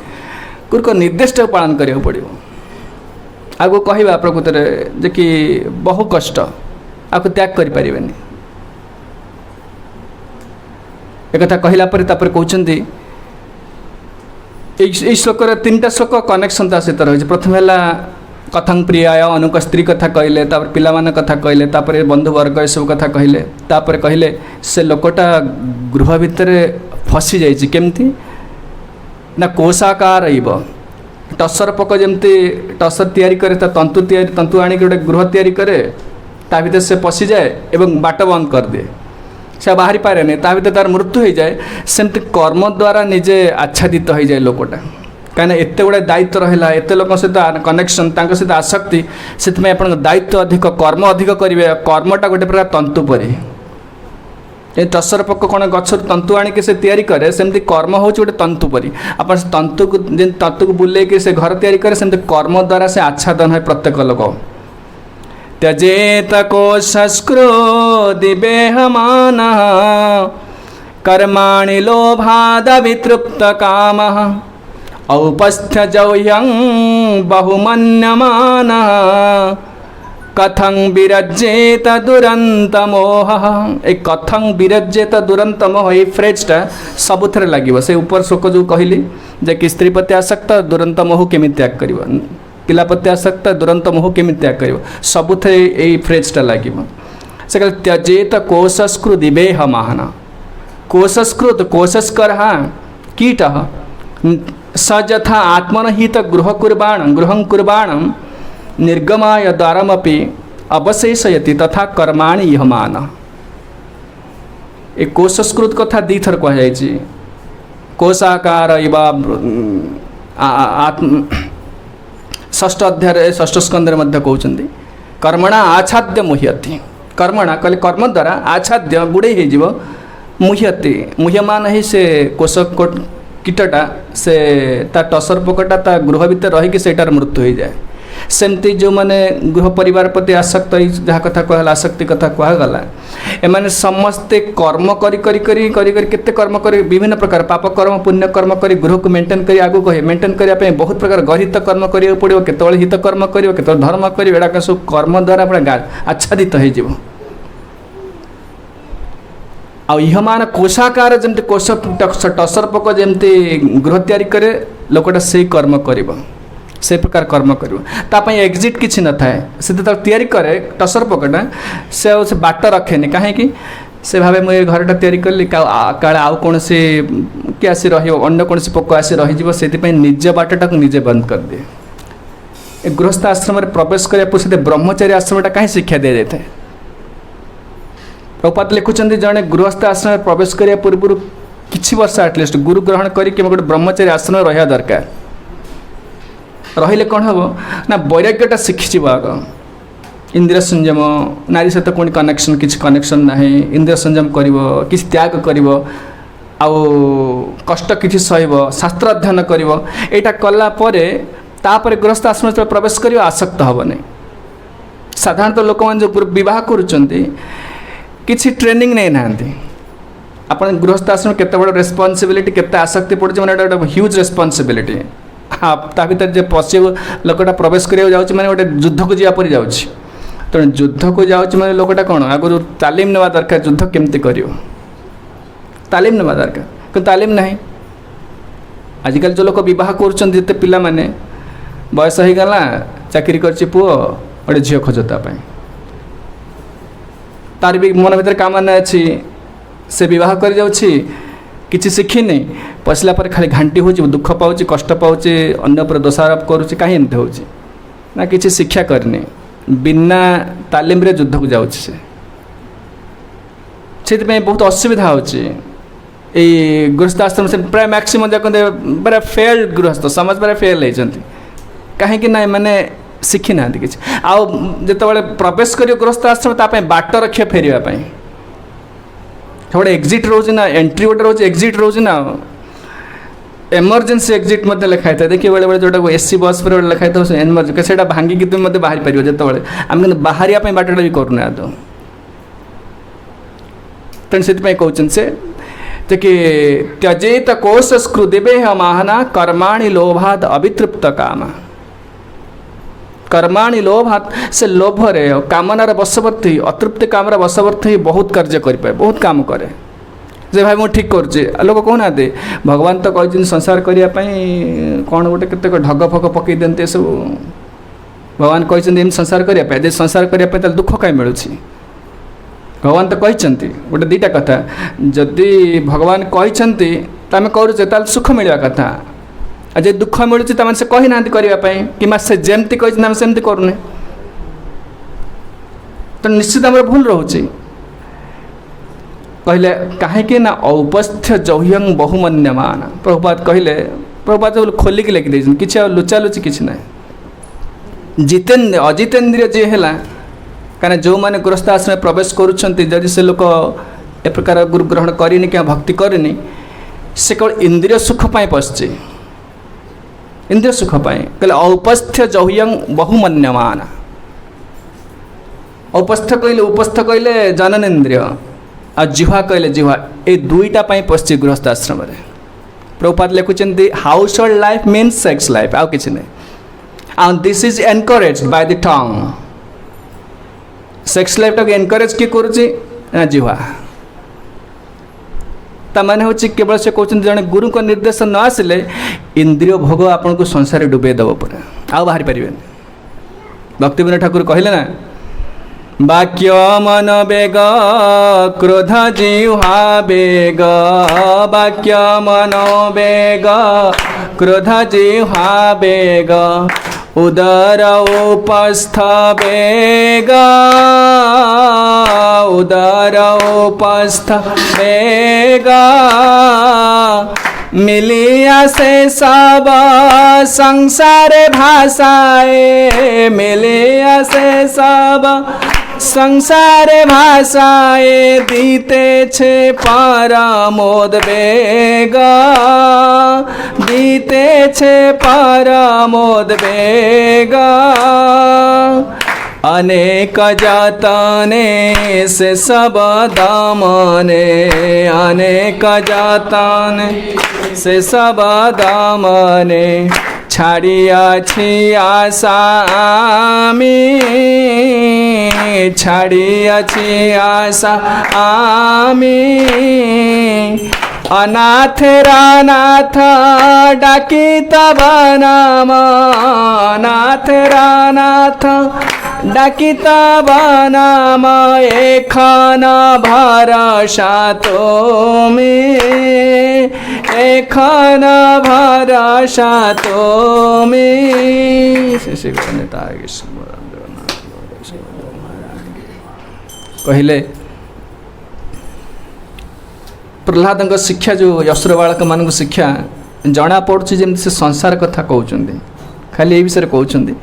Speaker 1: गुरु को निर्देश पालन करा पड़ो आगो कहवा प्रकृत में जे कि बहु कष्ट आपको त्याग करें एक कहला कहते यही श्लोक तीन टा श्लोक कनेक्शन ता सहित रही प्रथम है कथं प्रियाय अनुक स्त्री कथा कहले पिला मान कथा कहले बंधु वर्ग ये सब कथा कहले कहले से लोकटा गृह भितर फसी जाइए केमती ना कोशाकार टसर पक जमती टसर तैयारी करे तंतु आनिक गोटे गृह तैयारी करे ता भीतर से पशि जाए एवं बाट बंद कर दिए से बाहरी पारे नहीं ता भीतर तार मृत्यु हो जाए सेमती कर्म द्वारा निजे आच्छादित हो जाए लोकटा कहीं एत गुड़ा दायित्व रहा एत लोक सहित कनेक्शन सहित आसक्ति से आप दायित्व अधिक कर्म अधिक करेंगे कर्मटा गोटे प्रकार तंतु परी ये टसर पक कौन गच तंतु आणिक से तैयारी करे सेमती कर्म हूँ गोटे तंतु परी आप तंतु को बुलेक से घर तैयारी करे सेमती कर्म द्वारा से आच्छादन है प्रत्येक लोक त्यजेत कोशस्क्रोधि बेहमानः कर्माणि लोभाद वितृप्त कामः औपस्थ्य जौह्यं बहुमन्यमानः कथं विरज्येत दुरंत मोह एक कथं विरज्येत दुरंत मोह ये फ्रेजटा सबुथ लगे से ऊपर श्लोक जो कहली जे कि स्त्री प्रति आसक्त दुरंत मोह केमी त्याग कर पिला प्रति आसक्त दुरंत मोह केमी त्याग कर सबुथ ये फ्रेजटा लगे से कहले त्यजेत कोशस्कृत दिवेह महान कोशस्कृत कोशस्कर कीट स यथा आत्मनहित गृह कुर्बाण निर्गमाय द्वारमपि अवशेषयति तथा कर्माणि यहमान एक कोशस्कृत कथा दी थर कह कोशाकार आत्म षष्ठ अध्याय षष्ठ स्कंदे कहते कर्मणा आच्छाद्य मुह्यति कर्मणा कहले कर्म द्वारा आच्छाद्य गुड़े हो मुह्यति मुह्यमान ही से कोश कीटटा से ता टसर पोकटा ता गृह भितर रहीकि सेटार मृत्यु हो जाए सेमती जो माने गृह परिवार प्रति आसक्त जहाँ कथा कहला आसक्ति कथा कहगला एमाने समस्ते कर्म करी करी करी करी करी केते कर्म करी विभिन्न प्रकार पाप कर्म पुण्य कर्म करी गृह को मेंटेन करी आगु कहे मेंटेन करने बहुत प्रकार गहित कर्म करिया पड़ो केतବେଳେ हित कर्म करियो केतବେଳେ धर्म करियो एडा सब कर्म द्वारा अपना आच्छादित हो जीव आ इहमान कोशाकार जमती कोश टसर पक जमती गृह तैयारी करे लोकटा से कर्म करिबो से प्रकार कर्म कर एग्जिट किसी न थाए से तैयारी करे टसर पकटा से बाट रखेनि कहीं से भावे मुझे घरटा तैयारी कली काले आउ कौन से किए आसी रही कौन पोक आसी रही से निज बाटटा को निजे बंद कर दिए गृहस्थ आश्रम में प्रवेश करने पूछते ब्रह्मचारी आश्रमटा कहीं शिक्षा दी जाए प्रभुपाद लिखुं जड़े गृहस्थ आश्रम में प्रवेश करने पूर्व किसी वर्ष आटलिस्ट गुरु ग्रहण करके गोटे ब्रह्मचारी आश्रम रहा दरकार रहिले कौन हम ना वैराग्यटा शिखिज आग इंद्रिय संयम नारी सहित कौन कनेक्शन किसी कनेक्शन ना इंद्रिय संयम कर कि त्याग कर कष्ट किसी सहब शास्त्र अध्ययन कर यहाँ कलापर गृहस्थ आश्रम जो प्रवेश कर आसक्त हेनी साधारणतः लोक मैंने जो बह कर ट्रेनिंग नहीं ना आप गृहस्थ आश्रम केते बड़ रेस्पॉन्सिबिलिटी केते आसक्ति पड़े मैंने गोटे ह्यूज रेस्पॉन्सिबिलिटी ता भर जो पशु लोकटा प्रवेश कराया जाऊँ मैंने गोटे युद्ध को जापर जाऊँ तेणु युद्ध को जाऊँ मैंने लोकटा कौन आगुरी तालीम नेवा दरकार युद्ध केमती कर तालीम नेवा दरकार कि तालीम ना आजिकल जो लोग बह करते पिला माने बयस हो गला चाकरी कर पुओ गोटे झील खोजतापाई तार भी मन भर कामना अच्छी से बह कर जाऊँगी किसी शिखिनी पशिला पर खाली घांटी हो दुख पाँच कष्ट पाँच अन्य पर दोषारोप करुँच कहीं एमती हो ना किसी शिक्षा करनी बिना तालीम रे युद्ध को जाउछि से बहुत असुविधा होछि गृहस्थ आश्रम से प्राय मैक्सिमम देखते पूरा फेल्ड गृहस्थ समाज पूरा फेल होती कहीं ना मैंने शिखी ना कि आते प्रवेश कर गृहस्थ आश्रम ताप बाट रखिए फेरवाई गोटे एक्जिट रोज ना एंट्री गोटे रोज एक्जिट रोज ना एमरजेंसी एक्जिट मत लिखाई था देखिए बेले बेले जोटा एसी बस पर लिखाई था एमरजेंसी से भांगिकी तुम मत बाहरी पार जो आम बाहर बाटा भी करूना तो तेणु से कहते से कि त्यजेत कोश स्कृदिवे महाना कर्माणि लोभात अभितृप्त काम कर्माणि लोभात से लोभ रे कामनार बशवर्ती अतृप्त कामर बशवर्ती बहुत कार्य करे बहुत काम करे जे भाई मुझे ठीक करुचे लोक कहना भगवान तो कहते संसार करने कौन गोटे केत ढग फग पकई दिखते सब भगवान कहते संसार करने संसार करने दुख कहीं मिलूँ भगवान तो कहते गोटे दीटा कथा जदि भगवान कहते आम करुचे सुख मिलवा कथा आ जे दुख मिलूँ से कही ना करने कि से जमती कहते सेमती करूने तो निश्चित आम भूल रोचे कहले कहीं ना औपस्थ्य जह्यं बहुमन्यमान प्रभुपाद कहले प्रभुपाद खोलिक लिखिदे कि लुचा लुची किसी ना जितेन्द्र अजितेन्द्रिय जी है कहीं जो मैंने गृहस्थ आश्रम में प्रवेश करुँच से लोक ए प्रकार गुरु ग्रहण करनी क्या भक्ति करनी से केवल इंद्रिय सुख पाई पशे इंद्रिय सुख पाई कहले औपस्थ्य जह्यं बहुमन्यमान औपस्थ कहले उपस्थ कहले जननेन्द्रिय आ जिह्वा कहले जिह्वा ए दुईटा पशे गृहस्थ आश्रम में प्रभुपाद लिखुंट household life means sex life आउ किसी नहीं and this is encourage by the tongue sex life टाक एनकरेज किए करुच्ची जिह्वा ताने हूँ केवल से कहते जड़े गुरु को निर्देश न आसिले इंद्रिय भोग आपन को संसार डुबे दब पूरा आ बाहरी पारे भक्ति विनोद ठाकुर कहले ना वाक्य मन बेग क्रोध जिह्वा बेग वाक्य मन बेग क्रोध जिह्वा बेग उदर उपस्थ बेग उदर उपस्थ बेग मिलिया से सब संसार भाषाए मिलिया से सब संसार भाषाए दीते छे परमोद बेग दीते छे परमोद बेग अनेक जातने से सब दामने अनेक जातने से सब दामने छाड़िया छी आशा आमी छाड़िया छी आशा आमी अनाथ रानाथ डाकी तब नाम अनाथ रानाथ डाकी तब नाम एखन भरसा तोमे एखन भरसा तोमे कहले प्रहलाद शिक्षा जो यशोर बालक मान शिक्षा जना पड़ुछि जमी से संसार कथा कहते खाली ये विषय कहते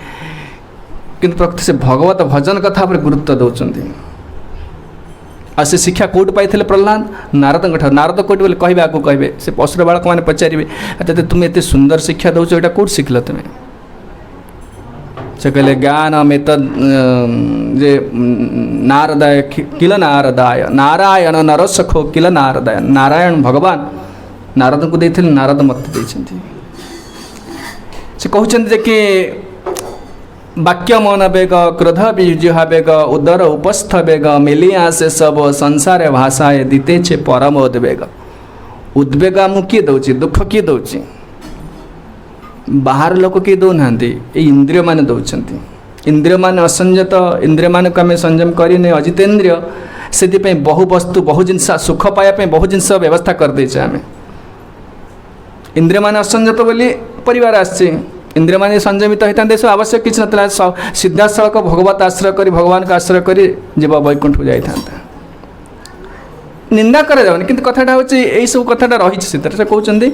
Speaker 1: किंतु प्रकृति से भगवत भजन कथा पर गुरुत्व दौरान आ से शिक्षा कौट पाई प्रहलाद नारद ठार नारद कौट बोले कहे आगे कहे से असुर बालक मैंने पचारे अच्छा तुम एत सुंदर शिक्षा दौच यहाँ कौट शिखल तुम्हें से कहले ज्ञान में जे नारदाय किल नारदाय नारायण नरसखो किल नारदाय नारायण भगवान नारद को देते नारद मत देते से कहते कि वाक्य मन बेग क्रोध जिह्वा बेग उदर उपस्थ बेग मिलिया से सब संसार भाषाए दीते छे परम उद्वेग उद्वेग आमको किए दौची दुख किए दौची बाहर लोक किए दौना इंद्रिय मान दौरान इंद्रिय मान असंयत इंद्रिय मान को आम संयम करने अजितेन्द्रिय से बहु वस्तु बहु जिनस सुख पाइबा बहु जिनस व्यवस्था करदे आम इंद्रिय मान असंयत बोली परिवार आसचे इंद्रिय मान संयमित होता सब आवश्यक किसी ना सीधा सड़क भगवत आश्रय कर भगवान को आश्रय कर जीव वैकुंठ को जाता निंदा कराଯାऊनि किंतु कथाटा हूँ यही सब कथाटा रही से कहते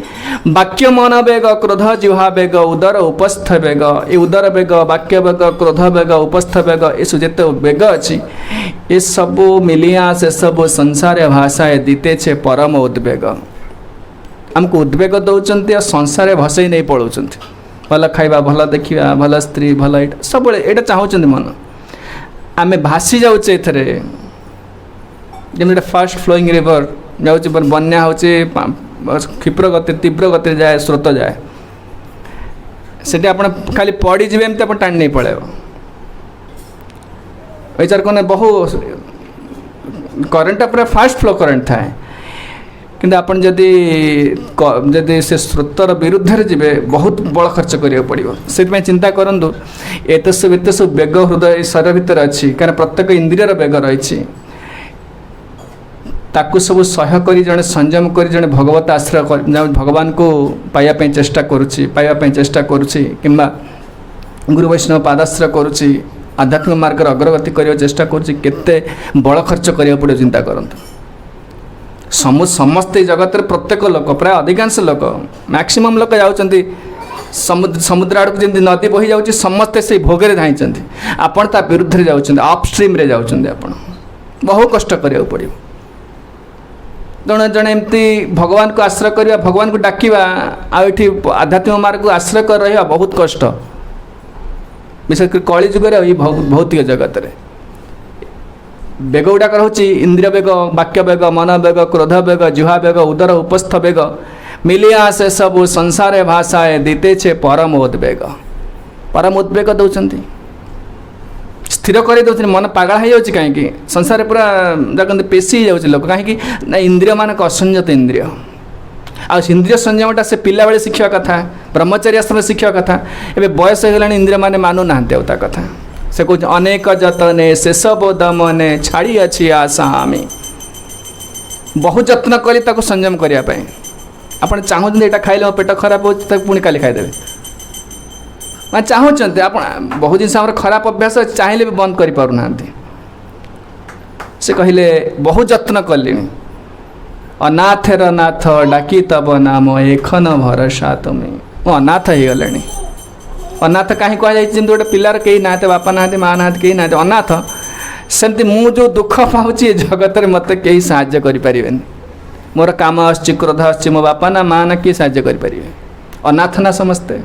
Speaker 1: वाक्य मन वेग क्रोध जिह्वा वेग उदर उपस्थ वेग ये उदर वेग वाक्य वेग क्रोध वेग उपस्थ वेग ये सब जिते वेग अच्छी ये सब मिलिया से सब संसार भाषा दीते छे परम उद्वेग आमको उद्वेग दौरान संसार भसई नहीं पलाउं भल खाଇବା भल देखा भल स्त्री भल यहाँ सब यहाँ चाहूँ मन आम भासी जाऊे ए जमी फास्ट फ्लोइंग रिवर जाऊँ बन्या हो क्षिप्र गति तीव्र गति जाए स्रोत जाए से आप खाली पड़ीजे एमती आप टाणी नहीं पलैब विचार करें बहु करेन्टा पूरा फास्ट फ्लो करेन्ट थाए किंतु आपन जदि से स्रोतर विरुद्ध जीवे बहुत बड़ खर्च करिया पड़िबो से चिंता करंतु एत सब वेग हृदय शरीर भितर अच्छी कारण प्रत्येक इंद्रियर वेग रही ताकू सब सह्य करी जड़े संयम करी जड़े भगवत आश्रय भगवान को पाइबा चेष्टा चेष्टा करुच्ची किंबा गुरु वैष्णव पादाश्रय करुच्ची आध्यात्मिक मार्ग अग्रगति करने चेष्टा करुच्ची केते बड़ खर्च करिया पड़े चिंता करंतु समस्ते जगत प्रत्येक लोक प्राय अधिकांश लोक मैक्सिमम लोक जाउछंती समुद्र आड़ को जमी नदी बही जाऊँगी समस्ते से भोगे धाई आपड़ ता विरुद्ध जाउछंती अपस्ट्रीम रे जाउछंती आपड़ बहु कष्ट करिया पड़िबो जड़े जड़े एमती भगवान को आश्रय करवा भगवान को डाकिबा आठी आध्यात्मिक मार्ग को आश्रय कर रहा बहुत कष्ट विशेषकर कली जुगे भौतिक जगत रे वेग गुड़ाक हूँ इंद्रिय वेग वाक्य वेग मन वेग क्रोध वेग जिह्वा वेग उदर उपस्थ वेग मिलिया से सब संसार भाषाए दीते छे परम उद्वेग दौरान स्थिर कर दौरान मन पागल हो जाए कहीं संसार पूरा देखते पेशी जाऊँच लोक कहीं ना इंद्रिय मानक असंयत इंद्रिय इंद्रिय संयमटा से पिला बेले शिक्षा कथा ब्रह्मचर्य आश्रम शिक्षा कथा एवं बयस हो गलानी इंद्रिय माने मानु ना कथा से कह अनेक जतने शेष बोधमने छाड़ी अच्छी आशा आमी बहुत जत्न करी ताको संयम करने आपड़ चाहते यहाँ खाइले मो पेट खराब हो पुणी काली खाईदेवे मैं चाहते आप बहुत जिन खराब अभ्यास चाहिए भी बंद कर पारना से कहले बहुत जत्न कली अनाथर नाथ डाकी तब नाम एखन भरसा तुम्हें अनाथ हो गले अनाथ कहीं कहुई गोटे पिलार कहीं ना बापा ना माँ ना कहीं ना अनाथ सेमती मु जो दुख पाऊँगी जगत में मत कहीं साहाय्य करें मोर काम आसुच्ची क्रोध आसुच्ची मो बापा ना माँ ना किए साहाय्य करें अनाथ ना समस्ते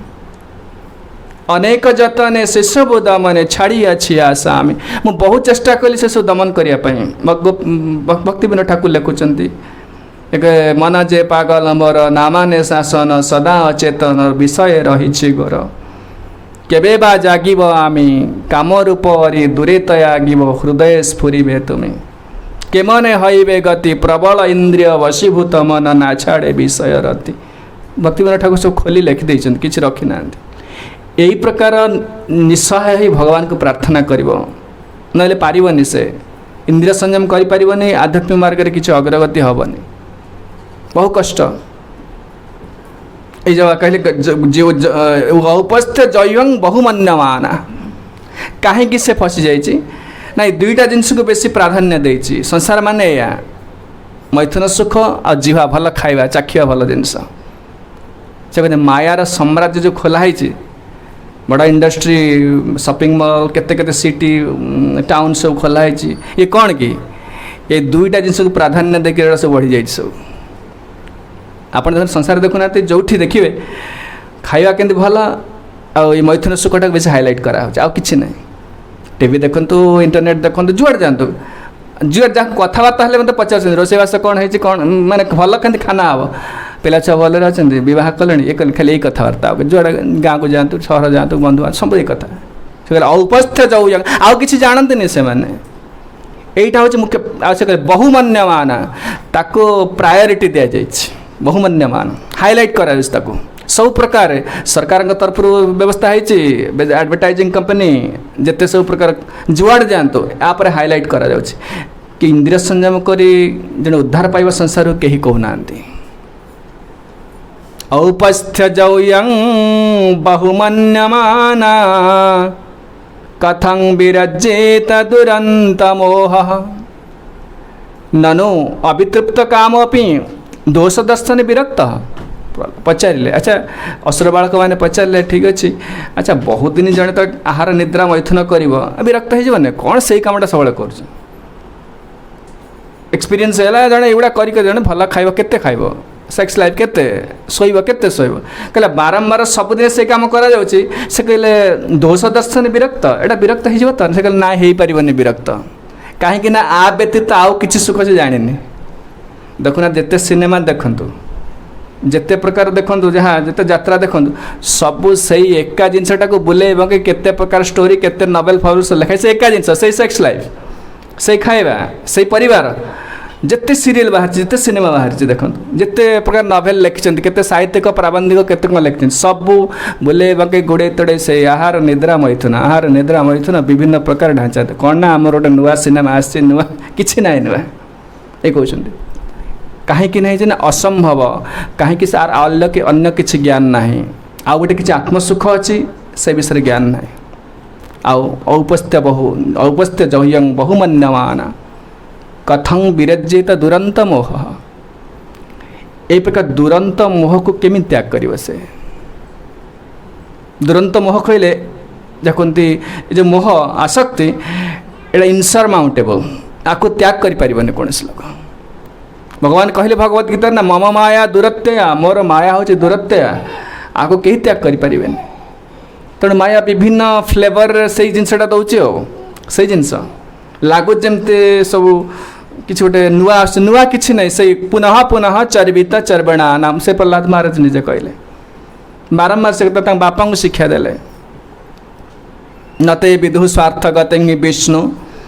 Speaker 1: अनेक जतने से सब दमने छाड़ी अच्छी आशा आम मु बहुत चेष्टा कली से सब दमन करने भक्ति विनोद ठाकुर लिखुंट एक मन जे पागल मोर नामाने शासन सदा अचेतन विषय रही गोर केबे बा जागिब आमी काम रूप हरि दूरे तयागिब हृदय स्फुरीबे तुम्हें केमने हईबे गति प्रबल इंद्रिय वशीभूत मन ना छाड़े विषय रति भक्ति विनोद ठाकुर सब खोली लिखि देइछन किछि रखि नांती यही प्रकार निस्सहाय ही भगवान को प्रार्थना करिवो नले पारिबनी से इंद्रिय संयम करि पारिबनी आध्यात्मिक मार्ग रे किछि अग्रगति हबनी बहु कष्ट ये जगह कहले उपस्थ जयं बहुमन्यमाना कहीं से फसी जाइए ना दुईटा जिनस को बेसी प्राधान्य देइछि संसार माने या मैथुन सुख आ जीवा भल खाइबा चाखिया भल जिनस से कहते मायार साम्राज्य जो खोला है बड़ा इंडस्ट्री शॉपिंग मॉल केते केते सिटी टाउन सब खोला है ये कौन कि ये दुईटा जिनस को प्राधान्य देकर सब बढ़ी जाइए सब आप संसार देखुना जो देखिए खाଇବା केमती भल आई मैथुन सुखटा बेस हाइलाइट करा कि ना टीवी देखु इंटरनेट देखु जुआड़ जातु जुआड़ जहाँ कथबार्ता है मतलब पचार रोषेबास कौन है कौन माने भल के खाना हम पिला छुआ भल अच्छा बह कले ये खाली यही कथबार्ता जुआड़ गाँव को जातु सहर जातु बंधु सब ये कथा उपस्थ जाऊ आउ कि जानते से मैंने यहीटा हूँ मुख्य आवश्यक बहुमान्यमान ताको प्रायोरिटी दि जाए बहुमान्यमान हाइलाइट करा सब प्रकार सरकार तरफ व्यवस्था है एडवर्टाइजिंग कंपनी जिते सब प्रकार जुआड़ जातु यापर हाइलाइट करा कि इंद्रिय संयम करी जन उद्धार पाइबा संसार कहीं कहना औपस्थ्य जौयं बहुमन्यमाना कथं विरज्येत दुरन्तमोहः ननु अवितृप्त कामपि दोष दर्शन विरक्त पचारे। अच्छा असुर बालक मैंने पचारे ठीक अच्छे अच्छा बहुत दिन जड़े तो आहार निद्रा मैथुन कर विरक्त हो कौन से कामटा सब कर एक्सपीरियंस है जड़े एगुड़ा कर भल खाइब केते खाइब सेक्स लाइफ केते शोब केते शोब कहले बारंबार सबुदिन से काम करा से कहले दोष दर्शन विरक्त एटा विरक्त हो से कहले ना हो पारनि विरक्त कहीं ना आ व्यतीत आउ कि सुख से जानी देखुना जिते सिनेमा देखु जिते प्रकार देखु जहाँ जिते यात्रा देखु सबू से एका जिनटा को बुलेब कि केते प्रकार स्टोरी केते नोवेल फॉर्म लिखाई से एका जिनस से सेक्स लाइफ से खाइबा से परिवार जिते सीरियल बाहर जिते सिनेमा बाहर देखो जिते प्रकार नोवेल लिखिं केते साहित्यिक प्राबंधिक केते कौन लिखिं सबू बुलेब कि गोड़े तोड़े से आहार निद्रा मैथुन विभिन्न प्रकार ढांचा कौन ना आम गोटे नुआ सिनेमा आसी नुआ कि ना नुआ ये कहते कहीं नहीं ना असंभव कहीं अन्य किसी ज्ञान ना आउ गोटे किसी आत्मसुख अच्छी से विषय ज्ञान ना औपस्थ्य जह्यं बहुमन्यमाना कथं विरज्येत दुरंत मोह ए प्रकार दुरंत मोह को केमी त्याग कर से दुरंत मोह कहले देखते जो मोह आसक्ति एटा इनसरमाउंटेबल आपको त्याग कर कौन लोक भगवान कहले भगवत गीता ना मम माया दुरत्यया मोर माया हूँ दुरत्यया आपको कहीं त्याग करें तेणु माया विभिन्न फ्लेवर से जिनसा दौचे से जिनस लगुच जमती सब किसी गोटे नुआ किसी ना से पुनः पुनः चर्वित चर्वणा नाम से प्रहलाद महाराज निजे कहले बारंबार से बापा को शिक्षा देले नते विदु स्वार्थगत विष्णु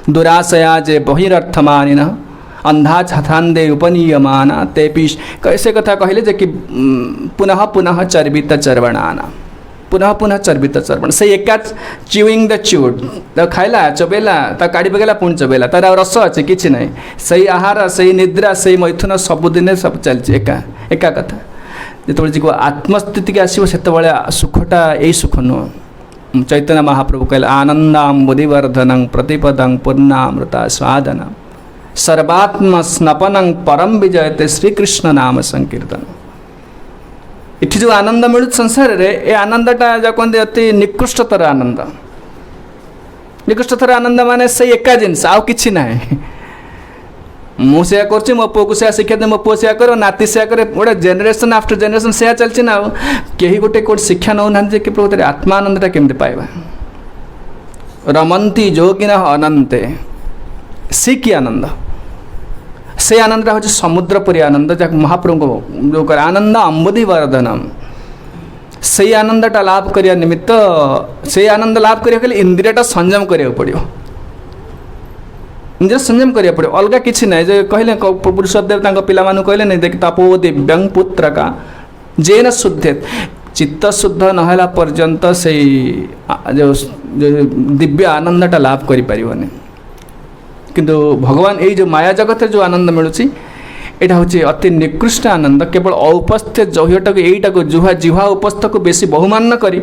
Speaker 1: दुराशया जे बहिरर्थमानिन अंधा छथांदे उपनीयमाना तेपी कैसे कथा कहले जे कि पुनः पुनः चर्वित चर्वणाना पुनः पुनः चर्वित चर्वण से एका च्यूइंग द च्यूड खाइला चबेला काढ़ी पकेला पुणी चबेला तार रस अच्छे कि ना से आहार से निद्रा से मैथुन सबुदिन सब चलती एका एका कथा जो जी आत्मस्थिति की आसो से सुखटा यही सुख नुह चैतन्य महाप्रभु कहले आनंदाम्बुदिवर्धनं प्रतिपदं पूर्णामृता स्वादनं सर्वात्म स्नपनं परम विजयते श्रीकृष्ण नाम संकीर्तन इठी जो आनंद मिलू संसार रे ए आनंदटा जो कहते अति निकृष्टतर आनंद निकृष्टतर आनंद माने से एका जिनस आउ किछि ना मुझे कर मो पु को से शिक्षा दे मो पु से कर नाती से करे गोटे जेनेरेशन आफ्टर जेनेरेशन से चलती ना कहीं गोटे कौन शिक्षा नौ ना कि प्रकृति आत्मानंदटा केमती पाइबा रमंती जोगिन अनंते सी कि आनंद से आनंदटा हूँ समुद्र परी आनंद जहाँ महाप्रभु को जो कर आनंद अम्बुदि वर्धनम से आनंदटा लाभ करने निमित्त से आनंद लाभ करें इंद्रियटा संयम करा पड़ो इंद्रिय संयम करा पड़ो अलग किसी ना जो कहले पुरुषदेव पिला कहले नहीं देख तपो दिव्यं पुत्र का जेन शुद्धेत चित्त शुद्ध नहला पर्यंत से जो दिव्य आनंदटा लाभ करें किंतु भगवान ये जो माया जगत जो आनंद मिलूँ यहाँ हूँ अति निकृष्ट आनंद केवल औपस्थ्य जह्यटा को यहीटा को जुहा जिहा उपस्थ को बेसी बहुमान करी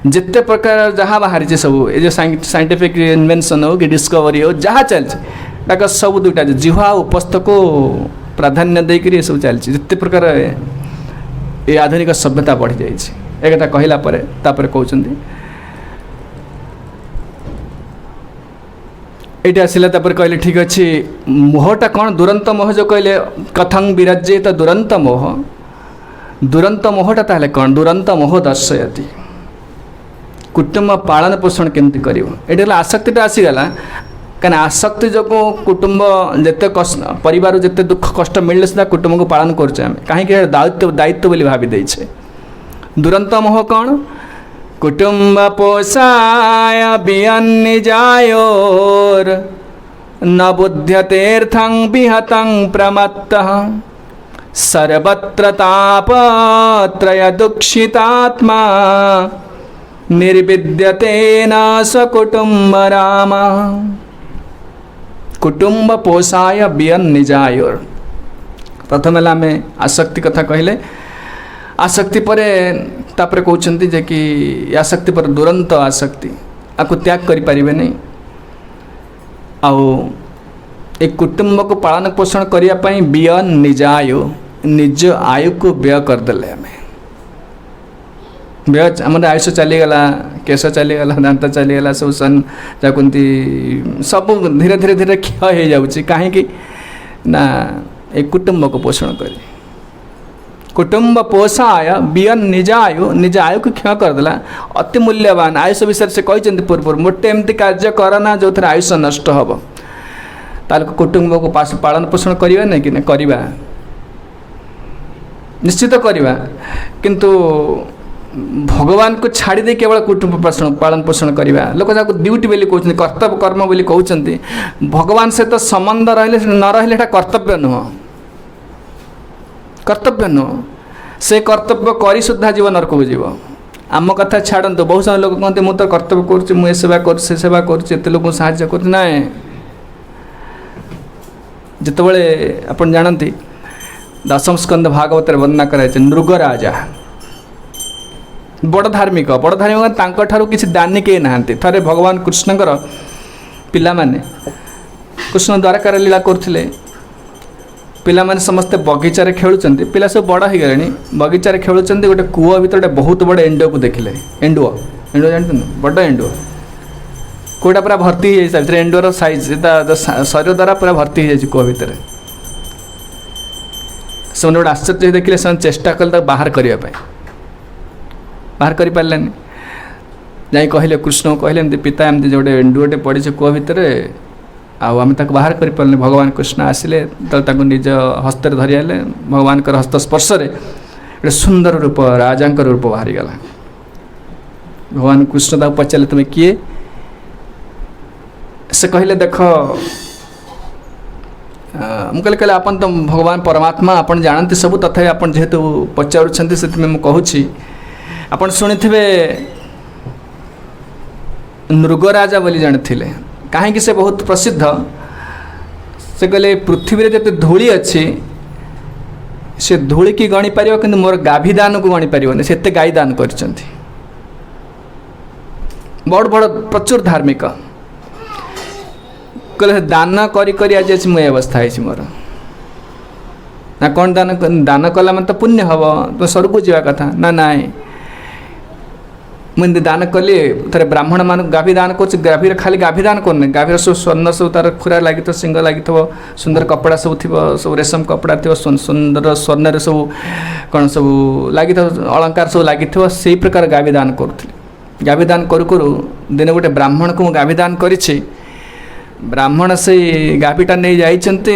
Speaker 1: जिते प्रकार जहाँ बाहरी सब ये जो साइंटिफिक इन्वेंशन हो कि डिस्कवरी हो जहाँ चलती सब दुईटा जिहा उपस्थ को प्राधान्य देकर सब चलती जिते प्रकार ये आधुनिक सभ्यता बढ़ी जाए एक कहला कहते ये आसला कहले ठीक अच्छे मोहटा कौन दुरंत मोह जो कहले कथं विरज्येत दुरंत मोहटा ताहले कौन दुरंत मोह दर्शयति कुटुंब पालन पोषण केमती कर ये आसक्तिटा आसीगला कहीं आसक्ति जो कुटुंब जिते कष्ट परिवार जिते दुख कष्ट मिलले सीधा कुटुंब को पालन करें कहीं दायित्व दायित्व बोली भावी देछे दुरंत मोह कौन कुटुंब पोषाय बियन्निजायोर न बुध्यतेर्थं विहतं प्रमत्तः सर्वत्र तापत्रय दुःखितात्मा निर्विद्यते न स कुटुंब राम कुटुंब पोषाय बियन्निजायोर प्रथम आम आसक्ति कथा कहले आसक्ति परे तापर कहते जे कि आसक्ति पर दुरंत आसक्ति आपको त्याग करि परिबे नहीं आउ एक कुटुंब को पालन पोषण करिया पई व्यय निज आयु को व्यय करदेले आम व्यय आम आयुष चलीगला केश चलीगला दांत चलीगला सब सन जाकुंती सब धीरे धीरे धीरे क्षय हो जाऊँगी कहीं ना एक कुटुंब को पोषण करी कुटुंब पोषाय व्यय निज आयु को क्षय करदेला अति मूल्यवान आयुष विषय से कहते पूर्व मोटे एमती कार्य करना जो थे आयुष नष्ट हम ताल कुटुंब को पालन पोषण करवा नहीं कि नहीं करवा निश्चित करवा किंतु भगवान को छाड़ी दे केवल कुटुंब पालन पोषण करवा लोक जहाँ ड्यूटी बोली कहते कर्तव्य कर्म बोली कहते भगवान सहित संबंध रहिले न रहिले कर्तव्य नुह कर्तव्य नुह से कर्तव्य करी सुधा जीव नरक को जीव आम कथा छाड़ू बहुत सारा लोग कहते मुझे तो कर्तव्य करुँच मुझे सेवा कर सेवा करते लोग साहाय्य कर ना जितेबले आप जानती दशम स्कंद भागवत वर्णना कराई नृगराजा बड़ धार्मिक ठारू किसी दानी के नहांती थे भगवान कृष्णकर पिला माने कृष्ण द्वारकार लीला करथिले पिला माने समस्ते बगीचारे खेलुचंती पिला सब बड़ हो गले बगीचारे खेलुचंती गोटे कूଅ भीतर बहुत बड़ एंडुआ को देखिले एंडुआ जानते बड़ एंडुआ कूटा पूरा भर्ती हो जाए एंडुआर साइज शरीर द्वारा पूरा भर्ती हो जाए कूଅ भितर से गोटे आश्चर्य देखिले से चेष्टा कले बाहर करने बाहर कर पारानी जाई कहले कृष्ण कहले पिता एमती जो एंडुआटे पड़ी कूଅ भितर आम तक बाहर कर पारे भगवान कृष्ण आसिले तो निज हस्त धरी आले भगवान हस्त स्पर्श गोटे सुंदर रूप राजा रूप बाहरी गला भगवान कृष्ण ताक पचारे तुम्हें किए से कहले देख मुझे कहले आपन तो भगवान परमात्मा आपन जानते सब तथा आपन जेहेतु पचारुछंती से मैं कहूँ आपन शुणिथिबे नृगराजा बोली जानी कहीं से बहुत प्रसिद्ध से कहले पृथ्वी जिते धूली अच्छी से धूली की गणी पार कि मोर गाभी दान को गणी पारे से गाई दान कर बड़ बड़ प्रचुर धार्मिक कहले दान करी आज मुझे अवस्था है मोर ना कौन दान कला मतलब तो पुण्य हम तो स्वर्ग को जावा कथा ना नाई मुझे दान कली थे ब्राह्मण मान गाभी दान कर गाभी खाली गाभी दान करनी गाभीर सब स्वर्ण सब तार खुरा लगी सिंह लगी सुंदर कपड़ा सब थी सब रेशम कपड़ा थी सुंदर स्वर्ण सब कौन सब लगी अलंकार सब लगी से प्रकार गाभी दान करुँगी गाभी दान करू दिन गोटे ब्राह्मण को गाभी दान करी ब्राह्मण से गाभीटा नहीं जाइछन्ते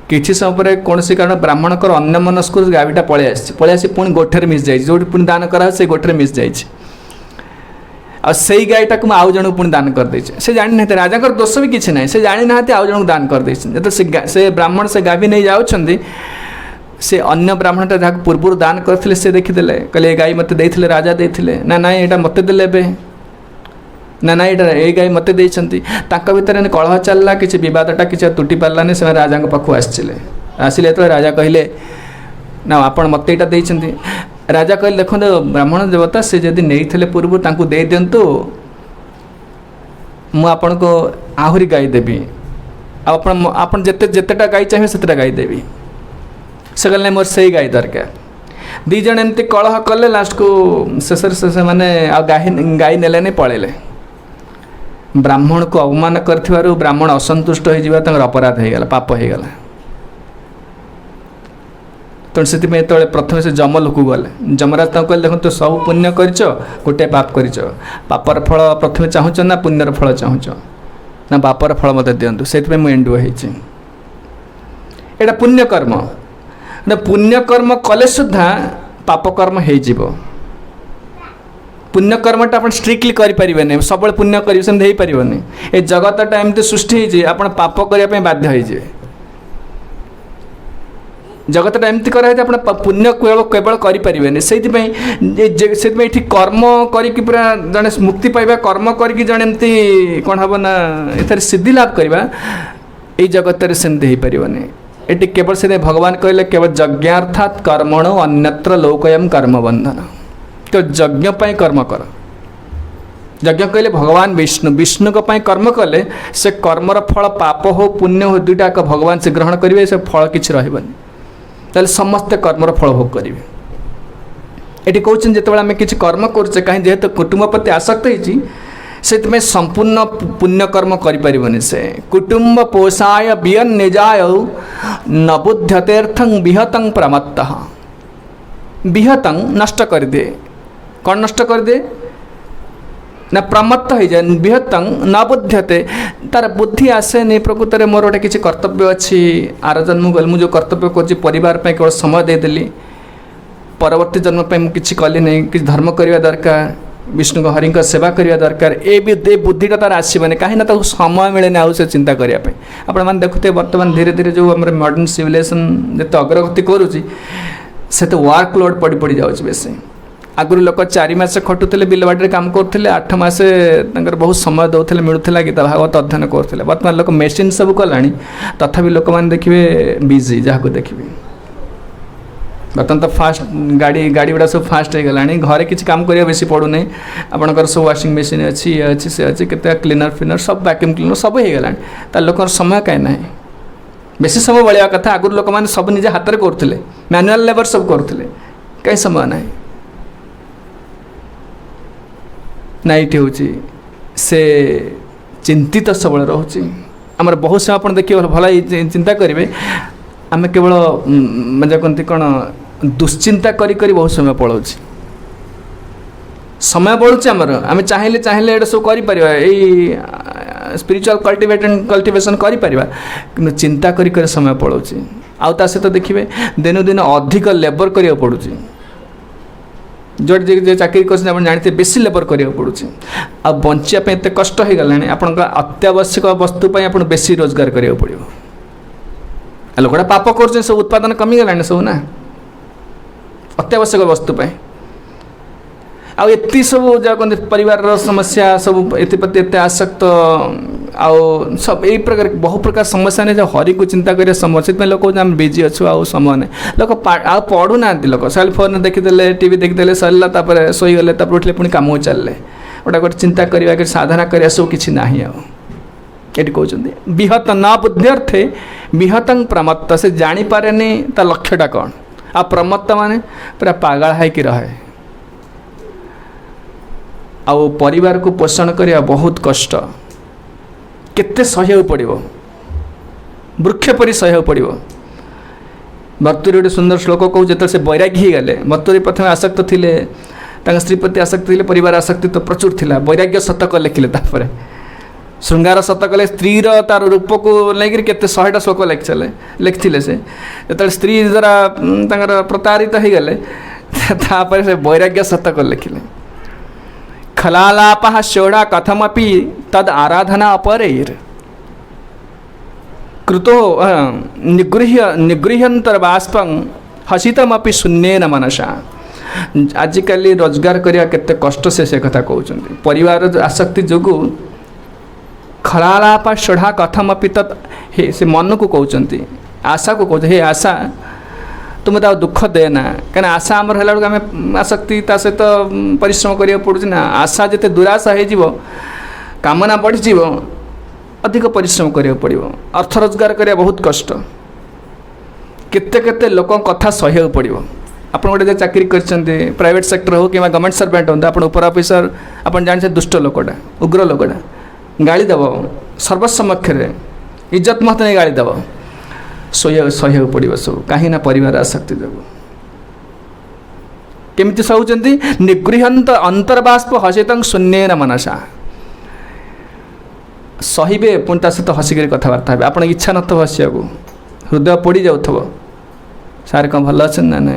Speaker 1: किछि समय पर कौन से कारण ब्राह्मण कर अन्य मनस्क गाभीटा पलि आसी पुणी गोठे मिस जाए जो पुणी दान करा से गोठे मिस जाए से गाईटा को आउ जन पुणी दान कर दे से जानी ना राजा दोष भी किसी ना से जानी ना आउ जन दान कर दे से ब्राह्मण से गाभी नहीं जाऊँगी से अन्य ब्राह्मण जहाँ पूर्व दान करते से देखीदे कहले गाई मत देते राजा देते ना ना यहाँ मत देले ना ना ये गाई मत देती भितर कलह चलला किसी बदटा किसी तुटी पारानी से राजा पाखु आसिले तो राजा कहले ना आपण मत यहाँ देती राजा कहले देखो ब्राह्मण देवता से जदि नहीं पूर्व दे दिंतु मुझे को आहरी गाई देवी आपन जितेटा गाई चाहिए से गाई देवी से कहले मोर से गाई दरकार दी जन एमती कलह कले लास्ट को शेष मैंने गाई नेले पलैले ब्राह्मण को अवमान कर ब्राह्मण असंतुष्ट हो अपराध हो गला पाप हो गला तो से प्रथम से जम लोक गले जमराज कहले देखो तो सब पुण्य कर गोटे पाप कर पापर फल प्रथम चाहूच ना पुण्यर फल चाहूच ना पापर फल मत दिंतु से एंडुआ होटा पुण्यकर्म पुण्यकर्म कले सुधा पापकर्म हो पुण्यकर्मटा आप स्ट्रिक्टली करें सब पुण्य करें ये जगतटा एमती सृष्टि आप पाप करने बाध्य हो जगतटा एमती कराई आप पुण्य केवल करें से कर्म करके पूरा जड़े मुक्ति पाइबा कर्म करके जड़े एमती कौन हम ना ये सिद्धि लाभ करवा ये जगत सेमती हो पारे ये केवल से भगवान कहले केवल यज्ञार्थात कर्मणो अन्यत्र लोकयम कर्म बंधन। तो यज्ञ पाई कर्म कर। यज्ञ कहले भगवान विष्णु विष्णु को पाई कर्म कले से कर्मर फल पाप हो पुण्य हो दुईटा भगवान से ग्रहण करेंगे। से फल किसी रही समस्ते कर्मर फल भोग करेंगे। ये कहते जिते आम कि कर्म करुचे कहीं जेहेतु कुटुंब प्रति आसक्त होती से संपूर्ण पुण्यकर्म करें। से कुटुंब पोषाय बियन निजाय न बुध्यतेर्थं विहतं प्रमत्तः। विहतं नष्ट कर दे। कौन नष्ट कर दे ना प्रमत्त हो जाए। विहतं न बुध्यते तार बुद्धि आसे नहीं प्रकृत में मोर गोटे किसी कर्तव्य अच्छी आर जन्म गल मुझे कर्तव्य कर परिवार केवल समय देदेली परवर्ती जन्म पे किसी कली नहीं कि धर्म करवा दरकार विष्णु को हरि सेवा करवा दरकार। ए बुद्धिटा तार आसबनी कहीं समय मिले आउ से चिंता करने। आपण मैंने देखुते बर्तमान धीरे धीरे जो आम मॉडर्न सिविलाइजेशन जिते अग्रगति करुँच से तो वर्कलोड पड़ पड़ जाऊँ बेस। आगुरी लोक 4 मास खटुले बिलबाड़ी काम करते 8 मास बहुत समय दौले मिलूला गीता भागवत अध्ययन करते। बर्तमान लोक मेसीन सब कला तथापि लोक मैंने देखिए बिजी जहाँ देखिए बर्तमान तो फास्ट गाड़ी गुड़ा सब फास्ट हो गला। घरे किसी काम करिया बेसी पड़ूना आपंकर सब वाशिंग मशीन अच्छी ये अच्छी से अच्छी केते क्लीनर फिनर सब वैक्यूम क्लीनर सब हो गला। तो लोक समय कहीं ना बेसी समय बड़ा कथा। आगुरी लोक मैंने सब निजे हाथ में करते मैनुअल लेबर सब करते कहीं समय ना ये हूँ से चिंतित सबल रोचे आमर बहुत समय आप देखिए भल चिंता करेंगे। आम केवल मजा कहती कौन दुश्चिंता करी करी बहुत समय पड़ाऊँ समय बढ़ुचे आमर आम चाहिए चाहिए ये सब कर स्पिरिचुअल कल्टिवेशन कर चिंता करी करी समय पड़ाऊँ। आउ ता सहित देखिए दिन दिन अधिक लेबर करिया पड़ुची। जो चाकरी कर जानते बेसी लेबर करिया पड़ुची। आ बंचिया एत कष्ट हो गलानी आपन अत्यावश्यक वस्तु आप बेसी रोजगार करिया पड़ो। लोकटा पाप कर सब उत्पादन कमी गलानी सब ना अत्यावश्यक वस्तु आती सब जहाँ कहते परिवार समस्या सब एप्रति एत आसक्त आउ सब यही प्रकार बहु प्रकार समस्या नहीं जो हरि को चिंता करिया समय से लोक आम बिजी अच्छु आउ समय नहीं लोक आ पढ़ुना लोक सेल फोन देखीदे टीवी देखीदे सरला शोगले उठले पुणी कम चलले गोटा गोटे चिंता करवा कि साधना करवा सब किसी ना ये कहते विहत न बुद्ध्यर्थे विहतं प्रमत्त से जानीपारे ता लक्ष्यटा कौन आ प्रमत्त माने पूरा पागल है कि रहे। आउ परिवार को पोषण करवा बहुत कष्ट केते सहयोग पड़ो वृक्ष परि सहयोग पड़ो। भक्तुरी गोटे सुंदर श्लोक कहूँ जो से बैरागी ही गले भक्तुरी प्रथम आसक्त थे स्त्री प्रति आसक्त थे परिवार आसक्ति तो प्रचुर थिला वैराग्य शतक लिखिले तापर श्रृंगार शतक स्त्रीर तार रूप को लेकर केते 100टा श्लोक लिखिले से जो स्त्री द्वारा प्रतारित हो गले तापर से वैराग्य शतक लिखिले। खलालापः षोडा कथमपि तद आराधना अपरैर कृतो निगृह्यंतर बाष्पं हसितमपि शून्येन मनसा। आजिकल रोजगार करिया केते कष्ट से कथा कहउछन्ति परिवार आसक्ति जोगु खलालापा षोडा कथमपि तत् हे से मन को कहउछन्ति आशा को कहते हे आशा तुम तो दुख देना कहीं आशा आमर है आम आसक्ति सहित परिश्रम करा पड़ू ना आशा जिते दुराशा हो कामना बढ़ी अधिक परिश्रम करा पड़ो अर्थ रोजगार करा बहुत कष्ट केते केते लोक कथा सहयोग पड़ो। आप गोटे चाकरी कर प्राइवेट सेक्टर हो कि गवर्नमेंट सर्वेंट हो आप उपर ऑफिसर आप जानते दुष्ट लोकटा उग्र लोकटा गाड़ी दब सर्वसमक्ष इज्जत मत नहीं गाड़ी दब सहयोग पड़ो सब कहीं ना परिवार आसक्ति जो केमिति सहउचंती निगृहंत अंतर्बाष्प हसित शून्येन मनसा सहिबे पुणी ता सहित हसिक कथबार्ता हे आप इच्छा न तो हसिया को हृदय पड़ जाऊ सार कौन भल अच्छे ना ना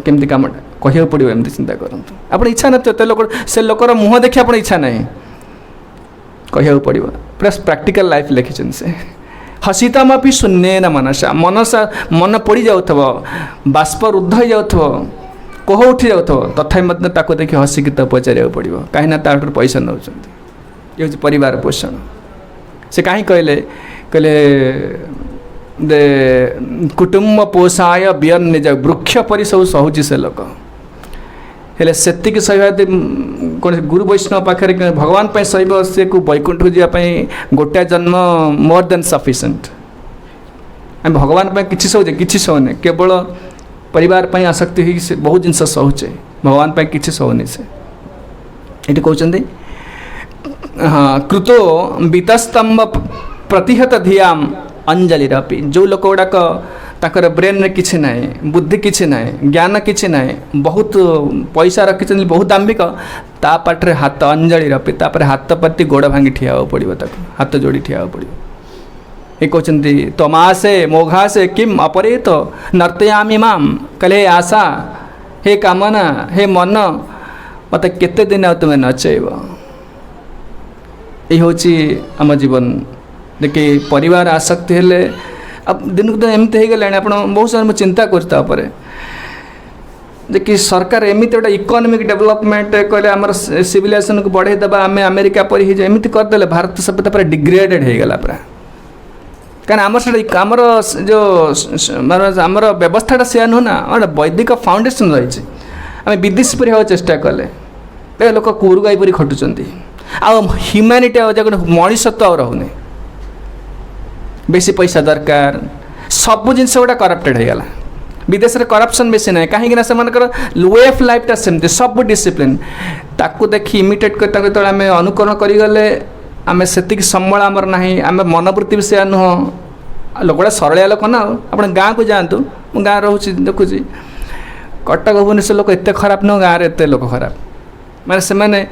Speaker 1: केमती कम कह पड़ो एमती चिंता करूँ आप इच्छा न लोक से लोकर मुँह देखिए आप इच्छा ना कह पड़ो पूरा प्रैक्टिकल लाइफ लिखिं से हसितमपि शून्येन मनसा मनसा मन पड़ जाऊ बाष्प रुद्ध हो जाऊ कोह उठी जाऊ तथा देखिए हसिक तो पचार पड़ो कहीं ताठू पैसा नौ ये परिवार पोषण से कहीं कहले कहले दे कुटुंब पोषाय बियन निज वृक्ष परि सब सहूची से लोक हेले सेतिक सही कौन गुरु वैष्णव पाखे भगवान पे सही से को वैकुंठ को जावाई गोटे जन्म मोर देन सफिशिएंट आम भगवान पे किसी सहूचे किसी सहने केवल परिवार पे आसक्ति ही से बहुत जिनस सहूचे भगवान पे किसी सहनी से ये कहते हाँ कृतो बीतस्तंभ प्रतिहत धियाम अंजलिरपि जो लोक गुड़ाक ताकर ब्रेन रे किछि नाई बुद्धि किछि नाई ज्ञान किछि नाई बहुत पैसा रखिछन बहुत दाम्भिक ता पाटरे हाथ अंजलिरपि तापर हाथ पति गोड़ भांगी ठिया पड़ो ताको हाथ जोड़ी ठिया पड़ो ये कहते तमासे मोघासे किम अपरेत नर्तयामि माम कले आशा हे कामना हे मन मत केते दिन आ तुम्हें नचेब ये हूँ आम जीवन देखिए परिवार आसक्ति हेले अब दिन को दिन एमती हो गला आप बहुत सारे चिंता कर देखिए सरकार एमती गोटे इकोनॉमिक डेवलपमेंट कहले आम सिविलाइजेशन को बढ़े देवा आम अमेरिका पर ही एमती करदे भारत सभ्यता पूरा डिग्रेडेड हो गला पूरा कहीं आमर से आमर जो आमर व्यवस्था से नुह ना वैदिक फाउंडेशन रही आम विदेश पर हाँ चेष्टा कले लोक कुरु गाई परी खटुंट ह्यूमैनिटी मनीषत्व आ रोने बेसी पैसा दरकार सब जिनस गुड़ा करप्टेड हो गला विदेश में करप्शन बेसी ना कहीं वे ऑफ लाइफटा सेमती सब डिसिप्लिन ताकू देखी इमिटेट कर आम अनुकरण करगले आम से सम्बल आमर ना आम मनोवृत्ति भी से नुह लोकड़ा सरलिया लोक ना आप गाँव को जातु मु गाँव रोचे देखुची कटक भुवनेश्वर लोक एत खराब नुह गाँव एत लोक खराब माने से मैंने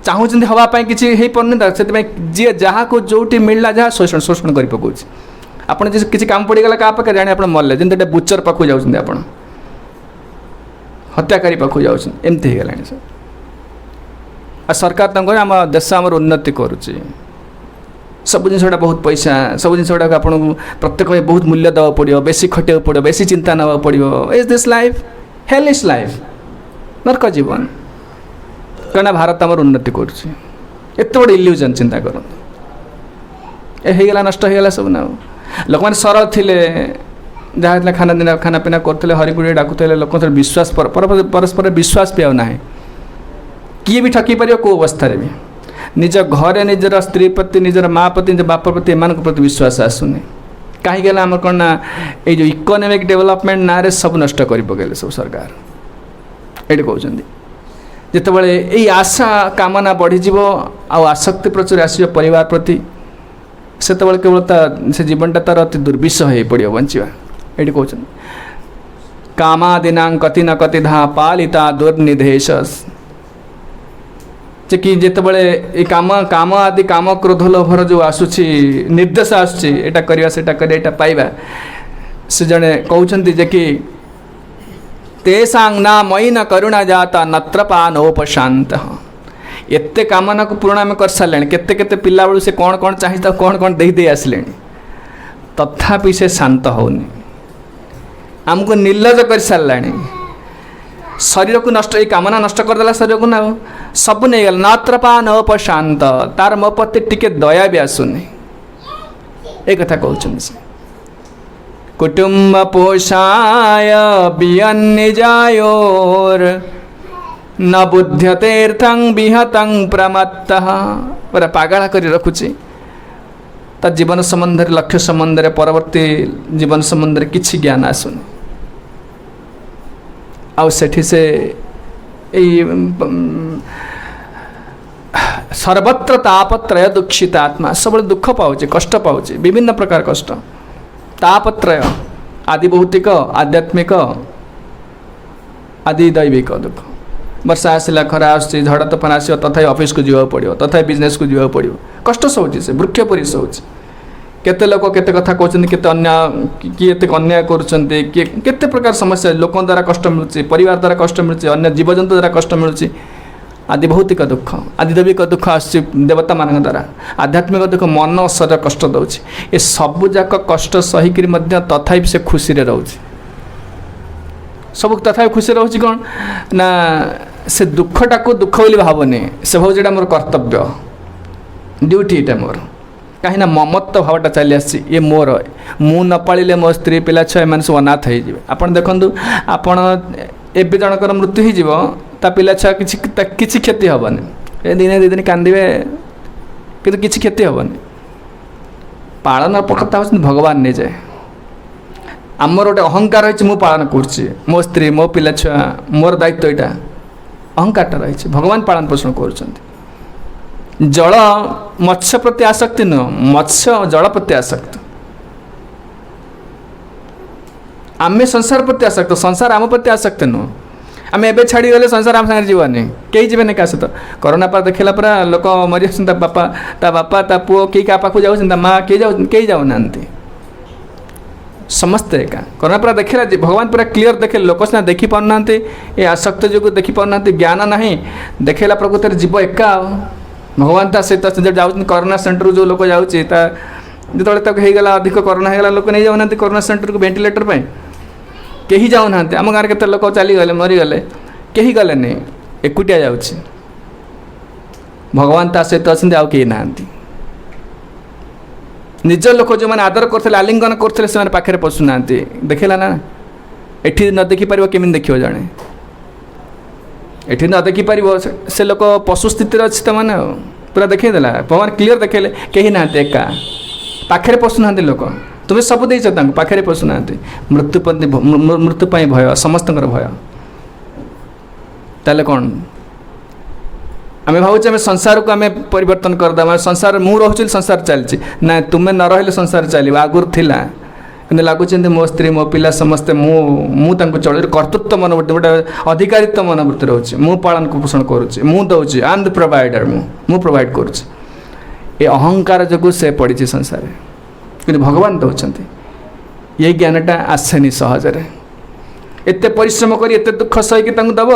Speaker 1: चाहूँ हाँपाई किसी हो पारे से जी जहाँ को जो मिलला जहाँ शोषण शोषण कर पकाउछ आपड़ किसी काम पड़गला क्या पाखे जाने आप मरले जमी बुचर पाखु जाऊँ आप हत्याकारी पाखु जाऊँ एमती हो गला सर आ सरकार तक आम देश आम उन्नति करुच्ची सब जिन बहुत पैसा सब जिन गुड़ा आपको प्रत्येक बहुत मूल्य देवा पड़ो बेसी खटिया पड़ो बेसी चिंता ना पड़ो is this life hellish life नरक जीवन कहना भारत आम उन्नति करुच्ची एत बड़ इल्यूजन चिंता कर नष्ट हो गला सब ना लोक मैंने सरल थे जहाँ खाना दिन खाना पीना करते हरिकुड़ी डाकुले लोक विश्वास परस्पर विश्वास भी आना किए भी ठकी पार कौ अवस्था भी निज घरे निजर स्त्री प्रति निजर माँ प्रति निज बाप प्रति एम प्रति विश्वास आसुनि कहीं आम कौन ना ये जो इकोनॉमिक डेवलपमेंट ना रे सब नष्ट कर पकड़े सब सरकार ये कहते जितेबाला यही आशा कामना बढ़ीज आसक्ति प्रचुर आसो परिवार प्रति से केवल से जीवनटा तार अति दुर्विषह हो पड़ो बंचा ये कहते कामादीना कति न कति धा पालिता दुर्निधेश जे कि जितेबाला ये काम आदि काम क्रोध लोभर जो आसूसी निर्देश आसटा करवा सेटा करवा पाइबा से जड़े कहते जे कि तेसांग ना मई न करुणा जाता नत्रपा नोपशांत एत्ते कामना को पूर्ण आम कर सारे केते पिला बेलू से कौन कौन चाहिए कौन कौन दे आसिले तथापि से शांत होनी आमको निर्लज कर सारा शरीर को नष्ट ये कामना नष्ट करदेला शरीर को ना सब नहीं गल नत्रपा नोपशांत तार मो प्रति टिके दया भी आसुनी एक कथा कहते से कुटुंब पोषाय बियन्निजायोर न बुध्यतेर्थं विहतं प्रमत्तः पूरा पागला कर रखुची ता जीवन संबंध लक्ष्य संबंध परवर्ती जीवन संबंध किसी ज्ञान आसुनी आउ सेठी से सर्वत्र तापत्रय दुखित आत्मा सब दुख पाऊँ कष्ट पाऊँ विभिन्न प्रकार कष्ट तापत्रय आदि भौतिक आध्यात्मिक आदि दैविक दुख वर्षा आसला खरा आस झड़ तोफान आस तथा ऑफिस को जीवा पड़ो तथा बिजनेस को जीवा पड़ो कष्ट सोची से वृक्ष परी सोच केते लोक केते कथा कहते केते अन्य किए अन्याय करते प्रकार समस्या लोक द्वारा कष्ट मिलूँ परिवार द्वारा कष्ट मिलूँ अन्य जीवजंतु द्वारा कष्ट मिलूँ आदि भौतिक दुख आदि दैविक दुख आस देवता मान द्वारा आध्यात्मिक दुख मन शरीर कष्ट दौर ये सबुजाक कष्ट सहीकि तथा से खुशी रोचे सब तथा खुशी रोचे कौन ना से दुखटा को दुख बोली भावनी से भाव जोटा मोर कर्तव्य ड्यूटी ये मोर कहीं ममत्व भावटा चली आसी ये मोर मु न पाले मो स्त्री पिला छुआ एम सब अनाथ हो आपड़ देखु आपण एवं जनकर मृत्यु हो पिला छुआ किसी क्षति हेनी दिने दी दिन कांदे कि किसी क्षति हेनी पालन कथा हूँ भगवान नहीं जाए आमर गोटे अहंकार रही मु पालन कर मो स्त्री मो पिला छुआ मोर दायित्व यहाँ अहंकारटा रही भगवान पालन पोषण कर जल मत्स्य प्रति आसक्ति नुह मत्स्य जल प्रति आसक्त आम संसार प्रति आसक्त संसार आम प्रति आसक्त नुह आम एवं छाड़ी गले संसार आम सागर जीवानी कहीं जीवन क्या सहित कोरोना पर देखला पूरा लोक मरी बापा ता पुओ कई क्या पाक जाऊँ माँ कई जाऊना समस्ते एका कोरोना पूरा देखला भगवान पूरा क्लीयर देखे लोक सीना देखी पाना ये आसक्त जो देखी पाना ज्ञान ना देखला प्रकृति में जीव एका भगवान ता सहित जाऊँ कोरोना सेंटर जो लोक जाऊँगी जो होगा अधिक कोरोना होगा लोक नहीं जाऊना कोरोना सेंटर को वेंटिलेटर पर कहीं जाऊना आम गाँव के लोक चलीगले मरीगले कहीं गले नहीं एकुटिया जाऊँगी भगवान ता सहित अच्छा आउ कहीं ना निज लोक जो मैंने आदर करते आलिंगन करते से पाखे पशुना देखला ना एठी न देखिपर केमी देखिए जड़े एठी न देखिपर से लोक पशु स्थित अच्छी तो मैंने पूरा देखईदेला भगवान क्लीयर देखेले कहीं ना एका पाखे पशुना लोक तुम्हें सब देच पाखे पशुना मृत्यु भय समस्त भय ताले कौन आम भावुचे आम संसार को आम परिवर्तन करदे संसार मु रोचे संसार चलती ना तुम्हें न रही संसार चलो आगुरी थिला कि लगुच मो स्त्री मो पिला समस्ते मुझे चल कर्तृत्व मनोवृत्ति गोटे अधिकारित्व मनोवृत्ति रोचे मु पालन पोषण करुच्ची मु दौची आई एम द प्रोवाइडर मु प्रोवाइड करुच्ची ये अहंकार जो से पड़ी संसार कि भगवान दौरान ये ज्ञानटा आसेनी सहजरे एते परिश्रम कर एते दुख सहीकि दब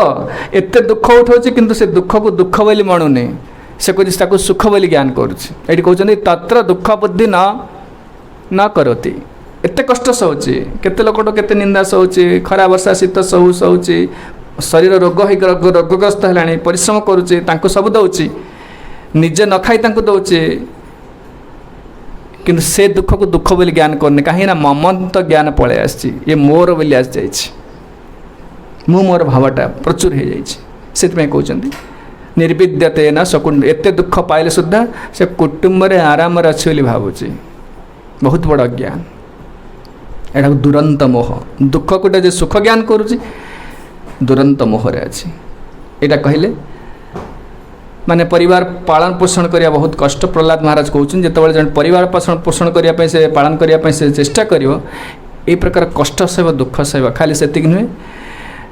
Speaker 1: एते दुख उठाऊँ किंतु से दुख को दुख बोली मणुनी से कहते सुख बोली ज्ञान करुँची कहते तत्र दुख बुद्धि न करोति एते कष्ट सहूची केते लोक केते निंदा सहूची खरा वर्षा शीत सहूची शरीर रोगग्रस्त है परिश्रम करुच्ची सब दौची निजे न खाई दौची किंतु से दुख को दुख बोली ज्ञान करनी कहीं ममत ज्ञान पलि आसी ये मोर बोली आसी जाइए मु मोर भावटा प्रचुर हो जाए कहते निर्विद्यते न शकुंड एते दुख पाइले सुद्धा से कुटुंब रे आराम अच्छी भावुची बहुत बड़ ज्ञान एटा दुरंत मोह दुख कोटे जे सुख ज्ञान करुच्ची दुरंत मोहरे अच्छी यहाँ कहले माने परिवार पालन पोषण करिया बहुत कष्ट प्रहलाद महाराज कहते जिते जन परिवार पोषण करने से पालन करने से चेष्टा कर प्रकार कष्ट सहब दुख सहब खाली से नुहे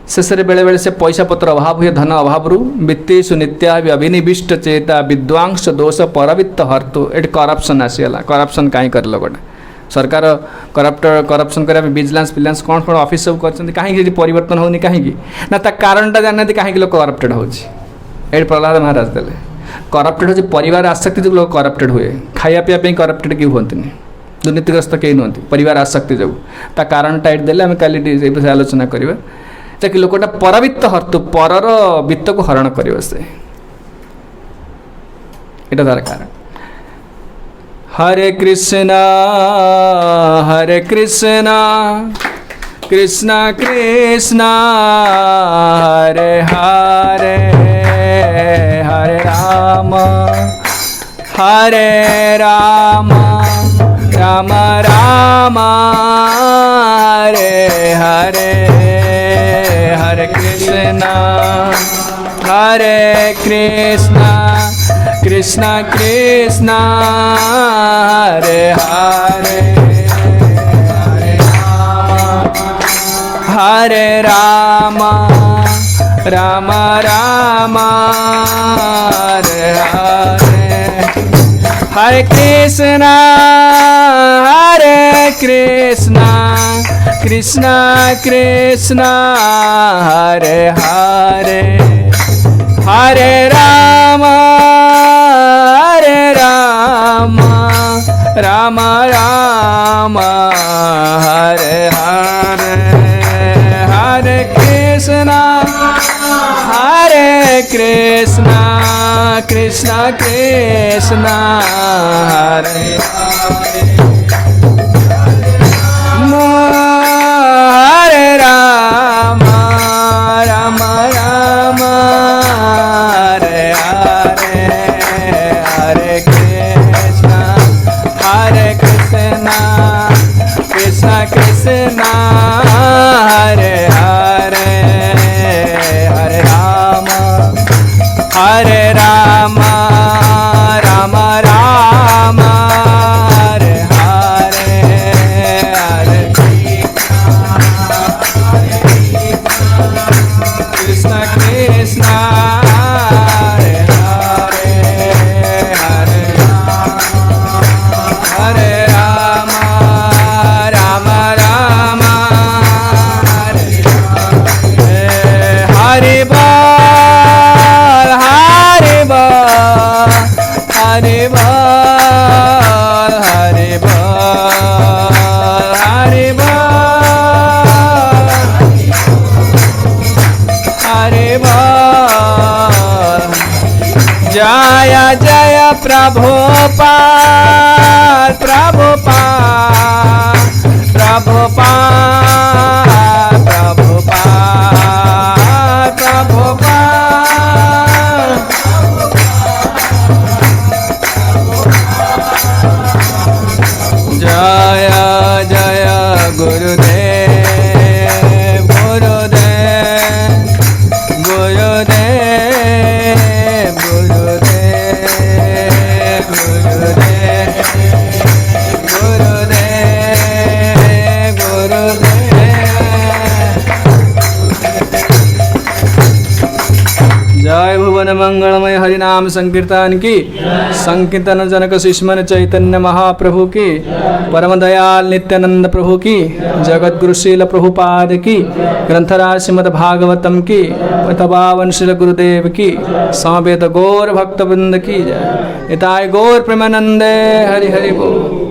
Speaker 1: शेष बेले बेले से पैसा पत्र अभाव हुए धन अभाव वित्तेषु नित्या अभिनिविष्ट चेता विद्वांस दोष परवित्त हर्तु ये करप्शन आसीगला करप्शन कहीं कर गोटे सरकार करप्शन करने विजिलेंस फिजिलेंस कौन कौन ऑफिस सब कर कहीं परिवर्तन होनी कहीं ना कारणटा जानना कहीं लोक करप्टेड होती प्रहलाद महाराज देले करप्टेड हो परिवार आसक्ति जो लोग करप्टेड हुए खाया पीवा करप्टेड क्यों हमें दुर्नीतिग्रस्त कहीं नुहति परिवार आसक्ति जो कारणटा ये देले आम कल आलोचना करवा ताकि लोकटा परवित्त हर्तु परर वित्त को हरण कर से इटा तार कारण हरे Krishna Krishna Krishna Hare Hare Hare Ram Ram Ram Hare Hare Hare Krishna Krishna Krishna Hare Hare Hare Ram Ram Ram Hare Hare Hare Krishna Krishna Krishna Hare Hare Hare Ram Ram Ram Hare Hare Hare Krishna Krishna Krishna Krishna Hare Hare Rama Rama Rama Hare Hare Hare Krishna Krishna Krishna Hare Hare Hare Rama Rama Rama Hare Hare Hare Krishna Krishna Hare Hare Hare Hare Rama Rama Rama Hare Hare Bol Hare Bol Hare Bol Hare Bol Hare Bol Hare Bol Jaya Jaya Prabhupada Prabhupada Prabhupada Prabhupada Prabhupada Jaya Jaya Gurudev Gurudev Gurudev Gurudev Gurudev Gurudev Gurudev Jai Bhuvan Mangalamay Harinam Sankirtan ki Sankirtan Janaka Sishman Chaitanya Mahaprabhu ki Param Dayal Nityananda Prabhu ki Jagat Guru Srila Prabhupada ki Granthara Srimad Bhagavatam ki Patabavan Srila Gurudev ki Samaveta Gaur Bhakta Vrinda ki Jai Itai Gaur Premanande Hari Hari Bol